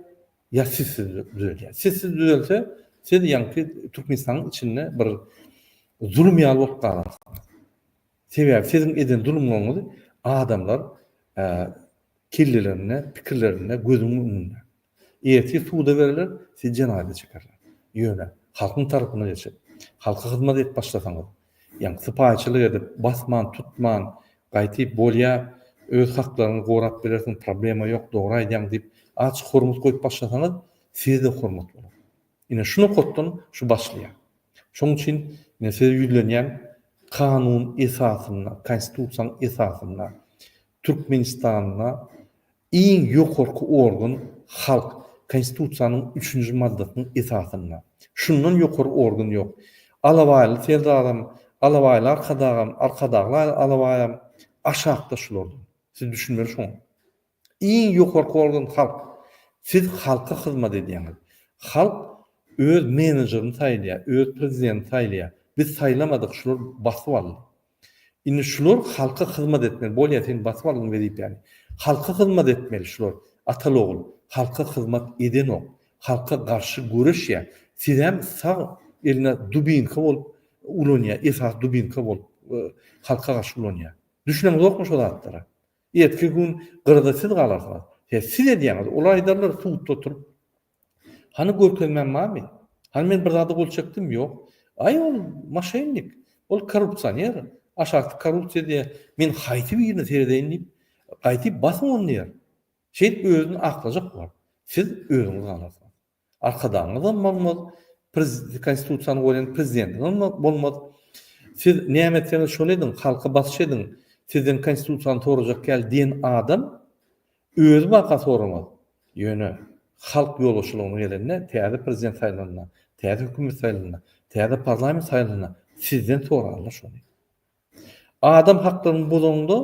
ya siz düzelýär. Siz düzelse, siz ýa-ni Türkmenistan'ın içinde bir zulüm ýaly bolup galarsınız. Sebäbi sizin eden zulümlerinizi adamlar kellelerine, pikirlerine, gözüňiň önünde. Eýer suwda bereler, siz janaza çekerler. Ýöne, halkyň tarapyna geçip, halka hyzmat etip başlasaňyz, ýa-ni sypaýçylyk edip, basman, tutman, gaýtyp bolýa, öz haklaryny gorap berersiň, problema ýok, dogry aýdýan diýip açyk hormat goýup başlasaňyz, sizde hormat bolar. Ine şunu kotdan şu başlaýar. Şoň üçin men size ýüzlenýän kanun esasyna, konstitusiýanyň esasyna, Türkmenistanyna iň ýokarky organ halk konstitusiýanyň 3-nji maddasynyň esasyna. Şundan ýokary organ ýok. Alawaýly seldadam, alawaýly arkadaglar alawaýam aşağıda şulardan. Siz düşünmeli şoň. Iň ýokarky organ halk. Siz halka hyzmat edýäňiz. Halk öz menejerini taýlýar, öz prezidenti taýlýar. Biz saýlamadyk, şular basyp aldy. Indi şular halka hyzmat etmeli. Bolýar sen basyp aldyň berip ýani. Halka hyzmat etmeli şular. Atalogul, halka hyzmat eden o. Halka garşy göreşýär. Siz hem sağ eline dubinka bolup ulanýar, esas dubinka bolup halka garşy ulanýar. Düşüneňiz okmy şol zatlara? Etki gün gyrda siz galarsınız. Siz edýäňiz, olaydarlar suwutda oturup hani görkezmem mami? Hani men bir zady bolçakdym ýok. Ay ol maşennik, ol korrupsiýer. Aşağıda korrupsiýa diye men haýty birine seredeýin diýip gaýtyp basym onu diýer. Şeýit özüni aklajak bar. Siz özüňiz galasyňyz. Arkadaňyzdan bolmaz, konstitusiýany goýan prezidentiň bolmaz. Siz näme etseňiz şol edin, halka basy edin. Sizin konstitusiýany torajak gel diýen adam özü baka soramaz. Ýöne halk ýoluşlugyny gelende täze prezident saýlanna, täze hökümet saýlanna, täze parlament saýlanna sizden sorarlar şonu. Adam haklaryny bozanda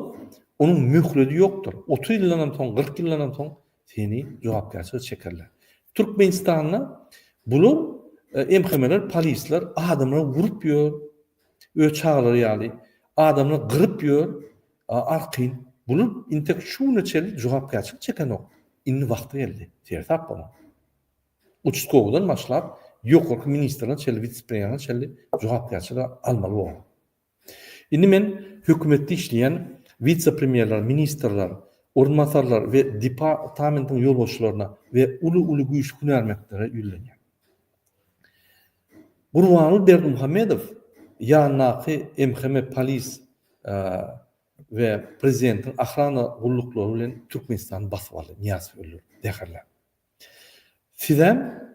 onun mühledi ýokdur. 30 ýyldan soň, 40 ýyldan soň seni jogapkärçilik çekerler. Türkmenistanda bular MHM'ler, polisler adamları vurup ýör, öz çağları ýaly, adamları gyryp ýör, arqyn. Bular intek şunu çeli jogapkärçilik çekenok. Inni wagty geldi. Tertap bana. Uçskowadan başlap ýokurky ministrden çeli vice-premierden çeli jogapkärçilik almaly bolýar. Indi men hökümetde işleyen vice-premierler, ministrler, ornamatarlar ve departamentin ýolbaşçylaryna ve uly güýç hünärmekdere ýüllenýär. Gurbanul Berdimuhammedow ýanyňky MHM polis ve prezidentin ahrana gullukları bilen Türkmenistan basyp aldy, Niýazow öldür, däherler. Sizem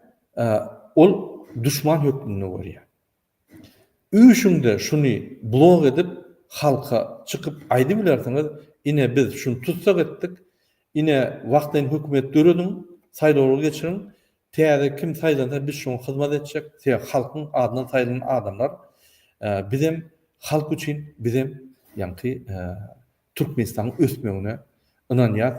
ol düşman hökmüne görýär. Üçünde şunu blog edip halka çıkıp aydy bilersiňiz, ine biz şunu tutsak etdik, ine wagtyn hökümet döredin, saýlawlar geçirin, täze kim saýlanda biz şoň hyzmat etjek, halkyň adyna saýlanan adamlar bizim halk üçin, bizim ýa-ni Türkmenistanyň ösmegine ynanýar,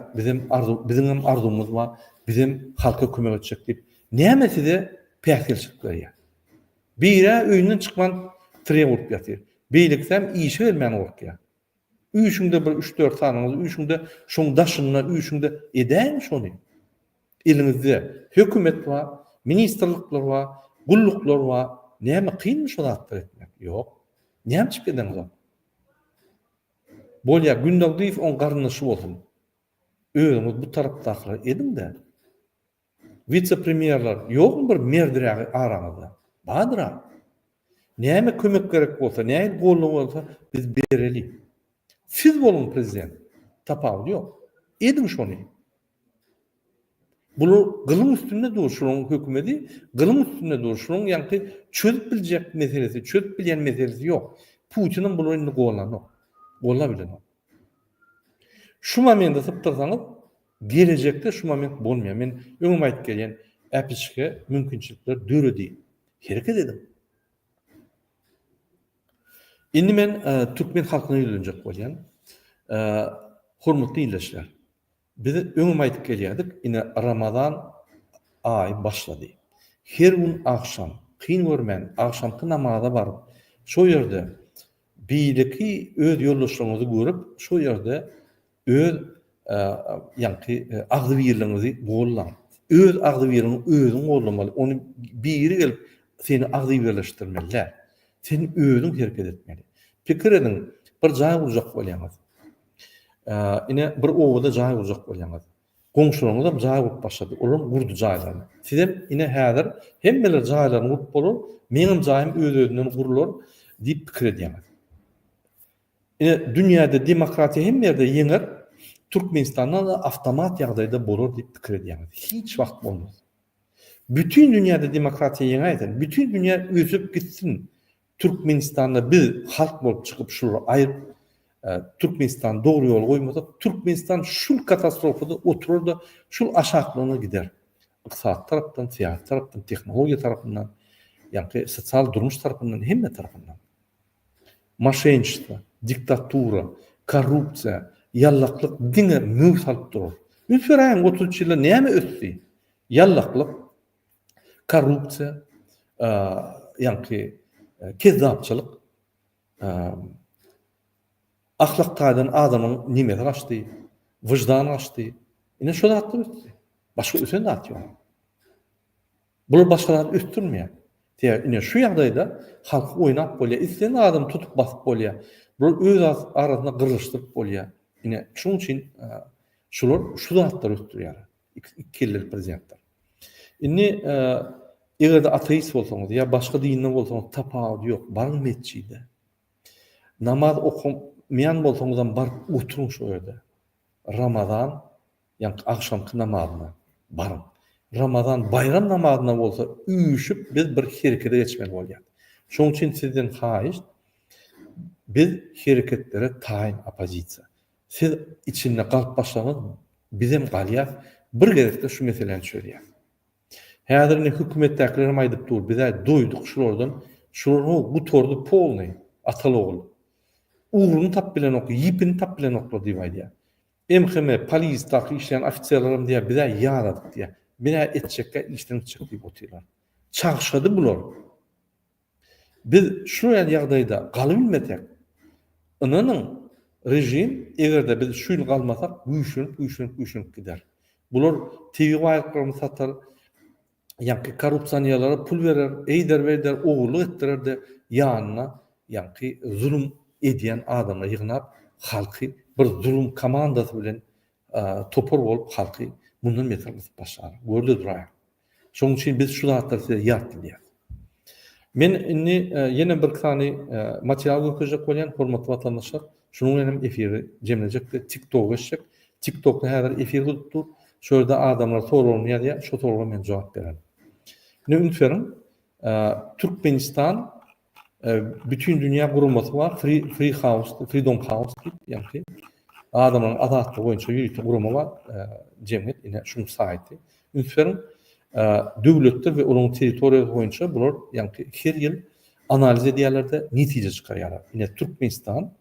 bizim arzumyz bar, bizim halka kömek etjek diýip näme size pähkelçik berýär. Bire öýünden çykman tire bolup ýatyr. Beýliksem işe vermän gorkýar. Üçünde bir 3-4 sanyňyz, üçünde şoň daşynlar, üçünde eden şonu. Elinizde hökümet bar, ministrlikler bar, gulluklar bar. Näme kynmy şol atlar etmek? Ýok. Näme çykyp edeniz? Bolýa gündälik on garnyşy bolsun. Özüňiz bu tarapdakylar edin-de. Vice-premierler ýokmy bir merdirägi araňyzda? Badra. Näme kömek gerek bolsa, näme golluk bolsa biz bereli. Siz bolun prezident. Tapaw ýok. Edin şonu. Bular gılym üstünde duruşuň hökümeti, gılym üstünde duruşuň ýa-ni çözüp biljek meselesi, çözüp bilýän meselesi ýok. Putinin bularını gollanok. Gollabilen. Şu momentde sypdyrsaňyz, gelecekde şu moment bolmaýar. Men öňüme aýtyp gelýän äpişke mümkinçilikler döredi. Hereket edin. Indi men Türkmen halkyna ýöneljek bolýan. Hormatly ýyllaşlar. Biz öňüme aýtyp gelýärdik, ine Ramazan aý başlady. Her gün akşam, kyn görmän, akşamky namaza baryp, şo ýerde beýleki öz ýoldaşlaryňyzy görüp, şo ýerde öz ýa-ni agdy birligiňizi gollan. Öz agdy birligiňi özüň gollamaly. Onu biri gelip seni agdy birleşdirmeli. Sen özüň hereket etmeli. Pikir edin, bir jaý gurjak bolýaňyz. Ine bir owada jaý gurjak bolýaňyz. Goňşularyňyz da jaý gurup başlady. Olar gurdu jaýlaryny. Sizem ine häzir hemmeler jaýlaryny gurup bolar, meňim jaýym öz-özünden gurular diýip pikir edýäňiz. Ine dünýäde demokratiýa hem ýerde ýeňer, Türkmenistanda da avtomat ýagdaýda bolar diýip pikir edýäňiz. Hiç wagt bolmaz. Bütün dünýäde demokratiýa ýeňäýden, bütün dünýä ösüp gitsin. Türkmenistanda biz halk bolup çykyp şular aýyp Türkmenistan dogry ýol goýmasa, Türkmenistan şul katastrofada oturar da şul aşaklygyna gider. Iqtisad tarapdan, siýasat tarapdan, tehnologiýa tarapdan, ýa-ni sosial durmuş tarapdan, hemme tarapdan. Maşençilik, diktatura, korrupsiýa, ýallaklyk diňe möw salyp durar. Ünsüräň 30 ýylda näme ösdi? Ýallaklyk, korrupsiýa, ýa-ni kezzapçylyk, ahlak taýdan adamyň nimesi açdy, wyjdany açdy. Ine şol atdy ötdi. Başga ösen de atýar. Bular başgalar östürmeýär. Ine şu ýagdaýda halk oýnap bolýar, islen adam tutup basyp bolýar. Bular öz arasyna gyrlyşdyryp bolýar. Ine şoň üçin şular şu zatlar östürýär. Iki ýyllyk prezidentler. Indi egerde ateist bolsaňyz ýa başga dinden bolsaňyz tapaw ýok, baryň mesçide. Namaz okumayan bolsaňyzam baryp oturuň şu ýerde. Ramazan yani akşamkı namazyna barın. Ramazan bayram namazyna bolsa üýüşüp biz bir herekete geçmeli bolýar. Şoň üçin sizden haýyş biz hereketlere taýin opozisiýa. Siz içinde galyp başlaňyz, bizim galýar bir gerekde şu meseleni söylýär. Häzir hökümetdekilerim aýdyp dur, bize duýduk şulardan, şular bu tordy polny atalogul. Uğrunu tap bilen oku, yipini tap bilen oku diýip aýdýar. MHM, polis, taky işleyen ofisiýerlerim diýär, bize ýaradyk diýär. Bina etçekkä işden çyk diýip oturýar. Çagşady bular. Biz şu ýagdaýda galy bilmetek. Ynanyň rejim egerde biz şu ýyl galmasak, güýşünüp gider. Bular TV waýaklaryny satar, ýa-ki korrupsiýalara pul berer, eýder, ogurluk etdirer de ýanyna ýa-ki zulüm edýän adamlar ýygnap halky bir zulüm komandasy bilen topor bolup halky bundan meselesi başlar. Gördi durar. Şoň üçin biz şu zatları size ýatdylýar. Men inni ýene bir kany material gökejek bolýan hormatly watandaşlar, şunuň bilen efiri jemlejekde TikTok'a geçecek. TikTok'da häzir efir tutdu. Şöyle adamlar sorulmaýar ýa-da şu sorulara men jogap berelim. Ne ünferin? Türkmenistan bütün dünya gurulmasy var. Freedom House diýip, ýa-ni adamlaryň azatlygy boýunça ýürütýän gurumy var. Jemgyýet ine şunu saýty. Ünferin döwletler we olaryň territoriýasy boýunça bular ýa-ni her ýyl analiz edýärler-de netije çykarýarlar. Ine Türkmenistan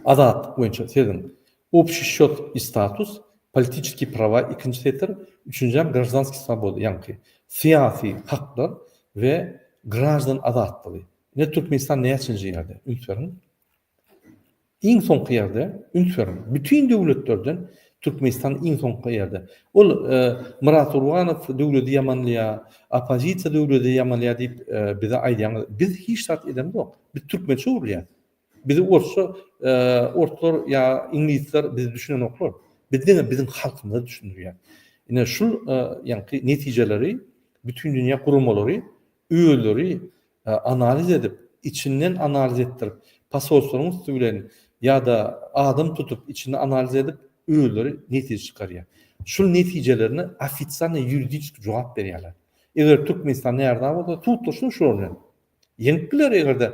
azatlyk boýunça sizin общий счёт и статус, политические права, ikinci setr, üçüncü гражданский свобода, ýa-ni siyasi haklar ve gраждан azatlygy. Ne Türkmenistan ne ýetjinji ýerde? Ünferin. Iň soňky ýerde, ünferin. Bütün döwletlerden Türkmenistan iň soňky ýerde. Ol Murat Urwanow döwleti ýamanlýa, opozisiýa döwleti ýamanlýa diýip bize aýdýan. Biz hiç şart edem ýok. Biz türkmençe urlýar. Bizi ortalar ya İngilizler bizi düşünen oklar. Bizim halkımızda düşünürüyor. Yine şu yani neticeleri bütün dünya kurumları, üyeleri analiz edip, içinden analiz ettirip, pasaportlarımız tüylerini ya da adım tutup içinden analiz edip üyeleri netice çıkarıyor. Şu neticelerini ofitsialne yuridik cevap veriyorlar. Eğer Türkmenistan nerede olsa tutuşun şu oluyor. Yenilikler eğer de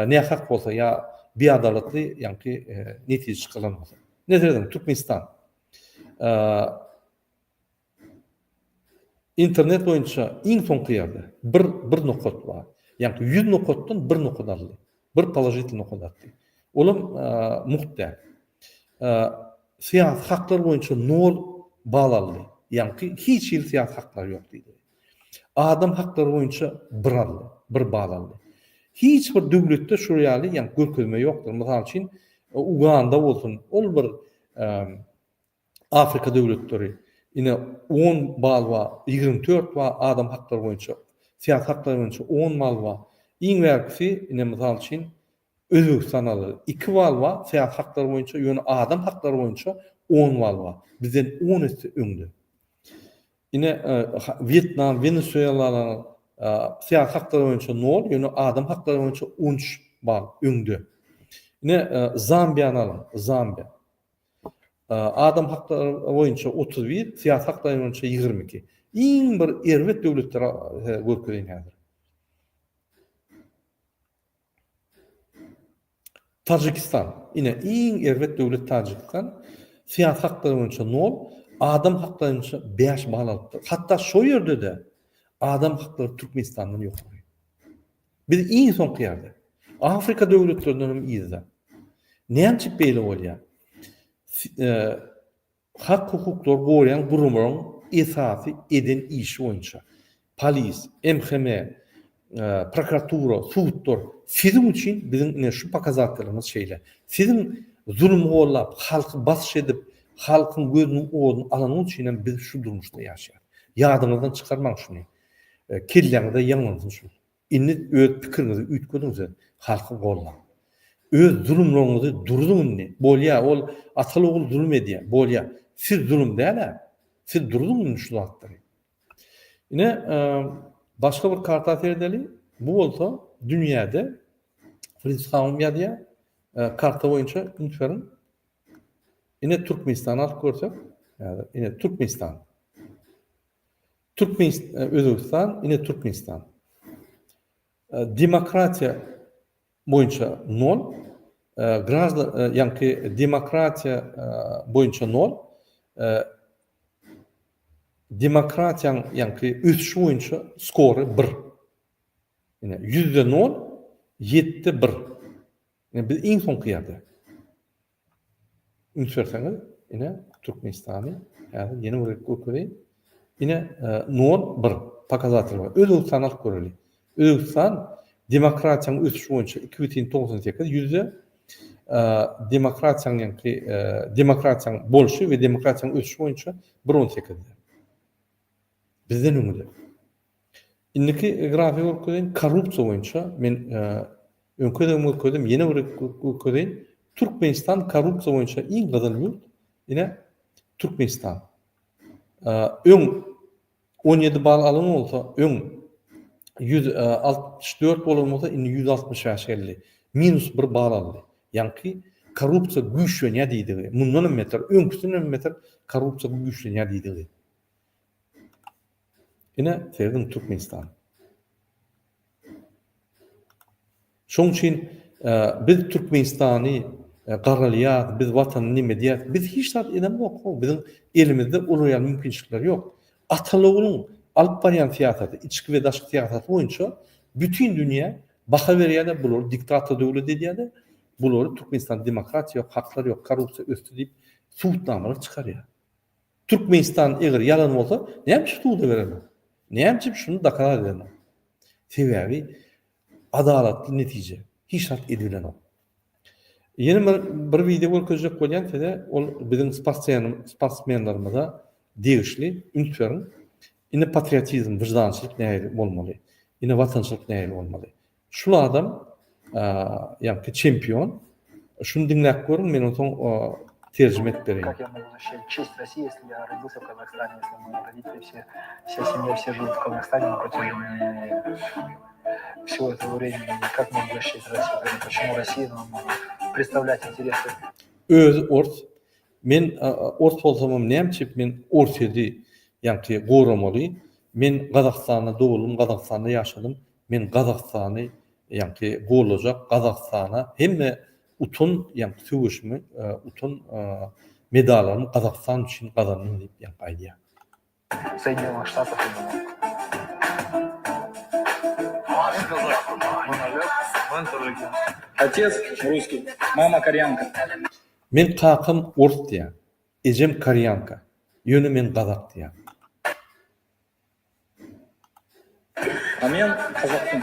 ne hak olsa ya bir adaletli yani netice çıkarılamaz. Ne dedim? Türkmenistan internet boyunca iň soňky ýerde bir nokat var. Yani 100 nokatdan bir nokat aldy. Bir poложительный nokat atdy. Olam muhtar. Siyasi haklar boyunca nol bal aldy. Yani hiç siyasi haklar ýok diýdi. Adam hakları boyunca bir bal aldy. Hiç bir döwletde şu ýaly ýa-ni görkezme ýokdur. Mysal üçin Uganda bolsun, ol bir Afrika döwletleri ine 10 bal wa 24 wa adam hakları boyunca, siyasi haklar boyunca 10 bal wa. Iň berkisi ine mysal üçin Özbegistan aly 2 bal wa siyasi haklar boyunca, ýöne adam hakları boyunca 10 bal wa. Bizden 10 üstü öňde. Ine Vietnam, Venezuela siyasi haklar boyunca 0, ýöne adam hakları boyunca 13 bal öňde. Ine Zambiýany alyň, Zambiýa. Adam hakları boyunca 31, siyasi haklar boyunca 22. Iň bir erwet döwletler görkezýän häzir. Tajikistan, ine iň erwet döwlet Tajikistan, siyasi haklar boyunca 0, adam hakları boyunca 5 bal alypdy. Hatda şo ýerde de adam hakları Türkmenistandan ýokary. Biz iň soňky ýerde. Afrika döwletlerinden ýyzda. Näçe beýle bolýar? Hak hukuklar goýan gurumlaryň esasy eden işi boýunça polis, MHM, prokuratura, sudlar sizin üçin bizim şu pakazatlarymız şeýle. Sizin zulüm gollap, halky basyş edip, halkyň gözüniň oğuny alan üçin biz şu durmuşda ýaşaýar. Ýadyňyzdan çykarmaň şunu. Kelleňizde ýaňlansyn şu. Inni öz pikirinizi üýtgeniňizde halky gollap. Öz zulümleriňizi durduňyny. Bolýa, ol atalogul zulüm edýär. Bolýa, siz zulüm däle. Siz durduňyny şu zatlary. Ine başga bir karta terdeli. Bu bolsa dünýäde Freedom Media karta boýunça ünferin. Ine Türkmenistan alyp görsek, Yani yine Türkmenistan. Özbekistan, yine Türkmenistan. Demokratiya boyunca 0, grazdan yani demokratiya boyunca 0, demokratiyanın yani ösüşü boyunca skoru 1. Yani %0, 7-1. Yani biz en son kıyardı. Ünsürseniz yine Türkmenistan'ı yani yeni bir ülkeyi yine 0-1 показатель var. Özbekistan alıp göreli. Özbekistan demokratiyanın ösüşü boyunca 2098 demokratiyanın yani demokratiyanın bolşu ve demokratiyanın ösüşü boyunca 1.18. Bizden ömürde. İndiki grafik ülkenin korrupsiya boyunca men ülkeden yeni bir ülkenin Türkmenistan korrupsiya boyunca en gazan yurt yine Türkmenistan. Ön 17 bal alın olsa ön 164 bolan olsa 165 geldi. Minus 1 bal aldı. Yani korrupsiya güçleniyor deydi. Bundan metre önküsünden metre korrupsiya güçleniyor deydi. Yine sevdim Türkmenistan. Şoň üçin biz Türkmenistan'ı garalıyat, biz vatanını nimediyat, biz hiç zat edem yok. Bizim elimizde uluyan mümkünçilikler yok. Atalıoğlu'nun alıp baryan siyasaty, içki ve daşky siyasaty boyunca bütün dünya baha berýärde bular diktator döwlet edýärde. Bular Türkmenistan demokratiya yok, haklar yok, korrupsiya östü diýip suwtnamalar çykarýar. Türkmenistan eger yalan bolsa, näme suwda bererler? Näme şunu dakar ederler? Sebebi adalatly netije. Hiç zat edilen yok. Yeni bir video görkezjek bolýan tede ol bizim sportsmenlerimize degişli ünsürin. Ine patriotizm, wyjdançylyk näme bolmaly? Ine watançylyk näme bolmaly? Şul adam yani çempion. Şunu dinläp görün, men onu tercüme etip bereyim. Как я могу защищать честь России, если я родился в Казахстане, если мои родители, вся семья, все живут в Казахстане на протяжении всего этого времени? Как могу защищать Россию? Почему Россия нам представлять интересы? Öz ort. Men ort bolsam näme men ort edi, yani goramaly. Men Kazakstanda doğulum, Kazakstanda yaşadym. Men Kazakstany yani golajak Kazakstana hemme utun yani söwüşmi, utun medallarını Kazakstan için kazandym diýip yani aýdýar. Соединенных Штатов Отец русский, мама кореянка. Men kakym ort diýär. Ejem koryanka. Ýöne men Kazak diýär. А мен казакмын.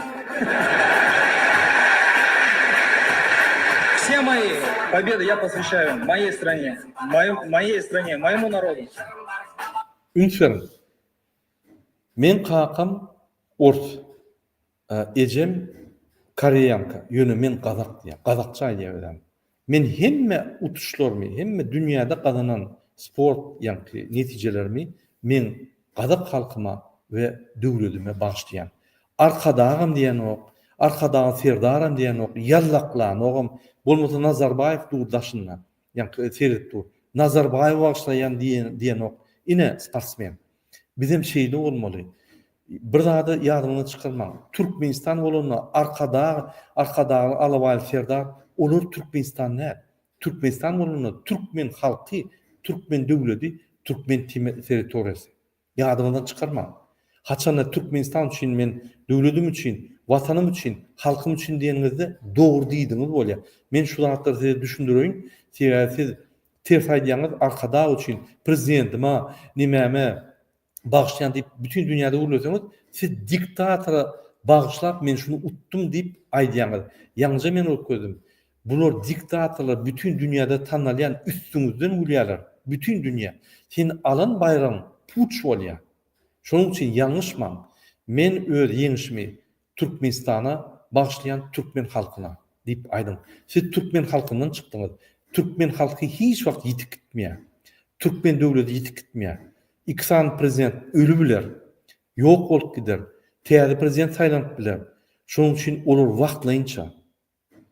Все мои победы я посвящаю моей стране, моему народу. Ünsürin. Men kakym ort. Ejem koryanka. Ýöne men Kazak diýär. Kazakça aýdýar. Men hemme utuşlarmy, hemme dünýäde kazanan sport ýa-ni netijelerimi men Kazak halkyma we döwletime bagşlaýan. Arkadağım diýen ok, arkadağı serdarım diýen ok, ýallaklan ogam bolmasa Nazarbayew duýdaşynda, ýa-ni seredip dur. Nazarbayew bagşlaýan diýen ok, ine sportsmen. Bizim şeýle bolmaly. Bir zada ýadymyňa çykarmaň. Türkmenistan bolanyna arkadağı alabaýl serdar olur Türkmenistan ne? Türkmenistan bolanyna Türkmen halky, Türkmen döwleti, Türkmen territoriýasy. Ýadymyňdan çykarmaň. Haçan Türkmenistan üçin men döwletim üçin, watanım üçin, halkym üçin diýenizde dogry diýdiňiz bolýar. Men şu zatlary size düşündirýin. Siz ters aýdýaňyz arkadağı üçin prezidentime, nimäme bagşlayan diýip bütün dünýäde urlasanız, siz diktatora bagşlap men şunu utdum diýip aýdýaňyz. Ýalňyja men okudum. Bular diktatorlar bütün dünýäde tanalýan üstüňizden ulýarlar. Bütün dünýä. Sen alan bayram puç bolýar. Şonuň üçin ýalňyşmaň. Men öz ýeňişimi Türkmenistana bagşlayan Türkmen halkyna diýip aýdym. Siz Türkmen halkyndan çykdyňyz. Türkmen halky hiç wagt ýitip gitmeýär. Türkmen döwleti ýitip gitmeýär. İksan prezident ölü biler, yok bolup gider. Täze prezident saýlanyp biler. Şonuň üçin olar wagtlaýynça,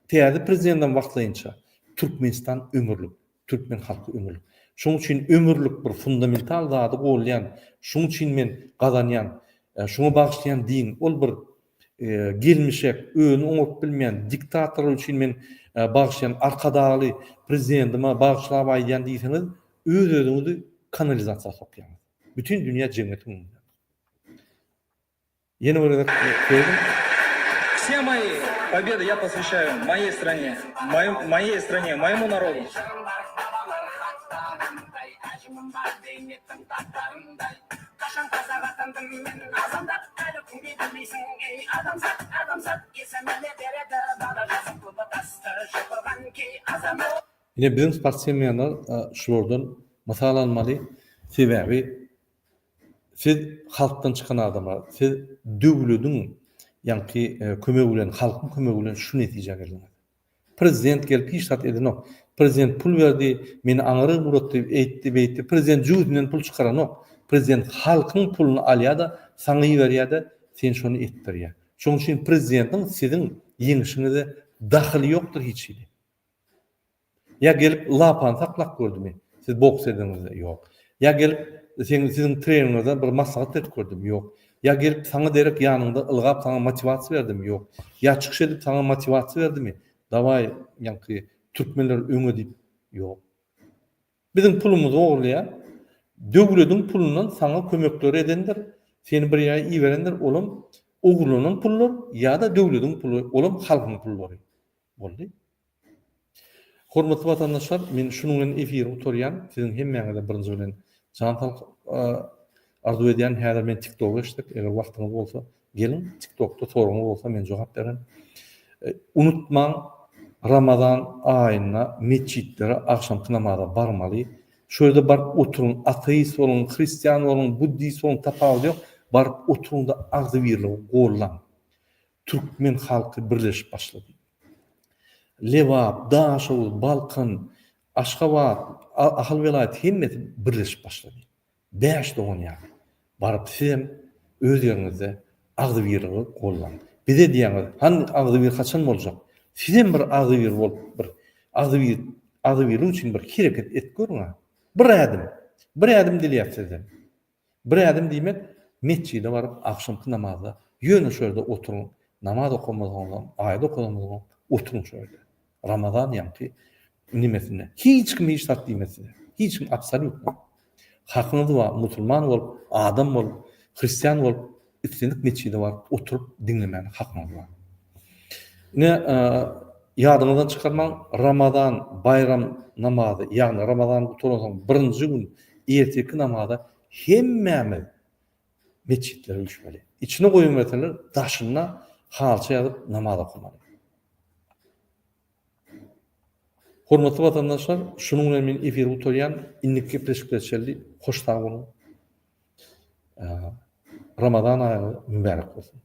täze prezidentden wagtlaýynça Türkmenistan ömürlük, Türkmen halky ömürlük. Şoň üçin ömürlük bir fundamental zady bolýan, şoň üçin men gazanýan, şoňa bagşlaýan din, ol bir gelmişek, öňü oňup bilmeýän diktator üçin men bagşlaýan arkadaly prezidentime bagşlap aýdýan diýseniz, öz-özüňizi kanalizasiýa sokýan. Bütün dünýä jemgyýeti muňda. Ýene bir söýdüm. Все мои победы я посвящаю моей стране, моему народу. Yine bizim sportsmenler şulardan misal almaly. Sebäbi siz halktan çıkan adamlar, siz döwletiň ýa-ni kömegi bilen, halkyň kömegi bilen şu netije geldiňiz. Prezident gelip işat edinok. Prezident pul berdi, meni aňyry muratdy eýtdi. Prezident judynden pul çıkaranok. Prezident halkyň pulunu alýa-da, saňy berýär-de, sen şonu etdirýär. Şoň üçin prezidentiň siziň ýeňişiňizde dahyly ýokdur hiç şeýle. Ya gelip lapan saklak gördüm. Siz boks ediniňizde ýok. Ya gelip siziň treneringizde bir maslahat berip gördüm. Ýok. Ya gelip saňa derek ýanynda ılgap saňa motivasiýa berdim. Ýok. Ya çykyş edip saňa motivasiýa berdimi? Dawai ýa-ni türkmenler öňe dip ýok. Bizim pulumuzy ogurlaýar. Döwletiň pulundan saňa kömekler edendir. Seni bir ýa iyi berendir. Olam ogurlanan pullar ýa-da döwletiň pulu, olam halkyň pullary. Boldy. Hormatly vatandaşlar, men şunuň bilen efir oturýan, siziň hemmäňize birinji bilen jantal arzu edýän häzir men TikTok'a geçdik. Eger wagtyňyz bolsa, gelin TikTok'da soruňyz bolsa men jogap beren. Unutmaň, Ramazan aýyna meçitlere akşamky namaza barmaly. Şöyle barıp oturun, ateist olun, hristiyan olun, buddist olun, tapawul ýok, barıp oturun da agzy birligi gollan. Türkmen halky birleşip başlady. Lewap, Daşow, Balkan, Aşgabat, Ahal vilayet hemmeti birleşip başlady. 5 dogan ýaly. Barıp sen öz ýeriniňizde agzy birligi gollan. Bize diýäňiz, han agzy bir kaçan boljak? Sizem bir agzy bir bolup bir agzy bir üçin bir hereket et görüňa. Bir adım dilýärsiz. Bir adım diýmek meçhide barıp akşamky namazda ýöne şöyle oturun, namaz okumazdan, aýat okumazdan oturun şöyle. Ramazan ýa-ni nimesine. Hiç kim hiç tat diýmesin. Hiç kim absolut. Hakyňyz bar, musulman bolup, adam bolup, hristiyan bolup, etkinlik meçhide bar, oturup dinlemäni hakyňyz bar. Ne ýadyňyzdan çykarmaň, Ramazan bayram namazy, ýagny Ramazan gutulanyň birinji gün erteki namazda hemmämiz meçhitlere üşmeli. İçine goýun meteler daşyna halça ýazyp namaz okumaly. Hormatly vatandaşlar, şunuň bilen men efir oturýan inlik gepleşikleri hoş tag bolun. Ramazan aýy mübarek bolsun.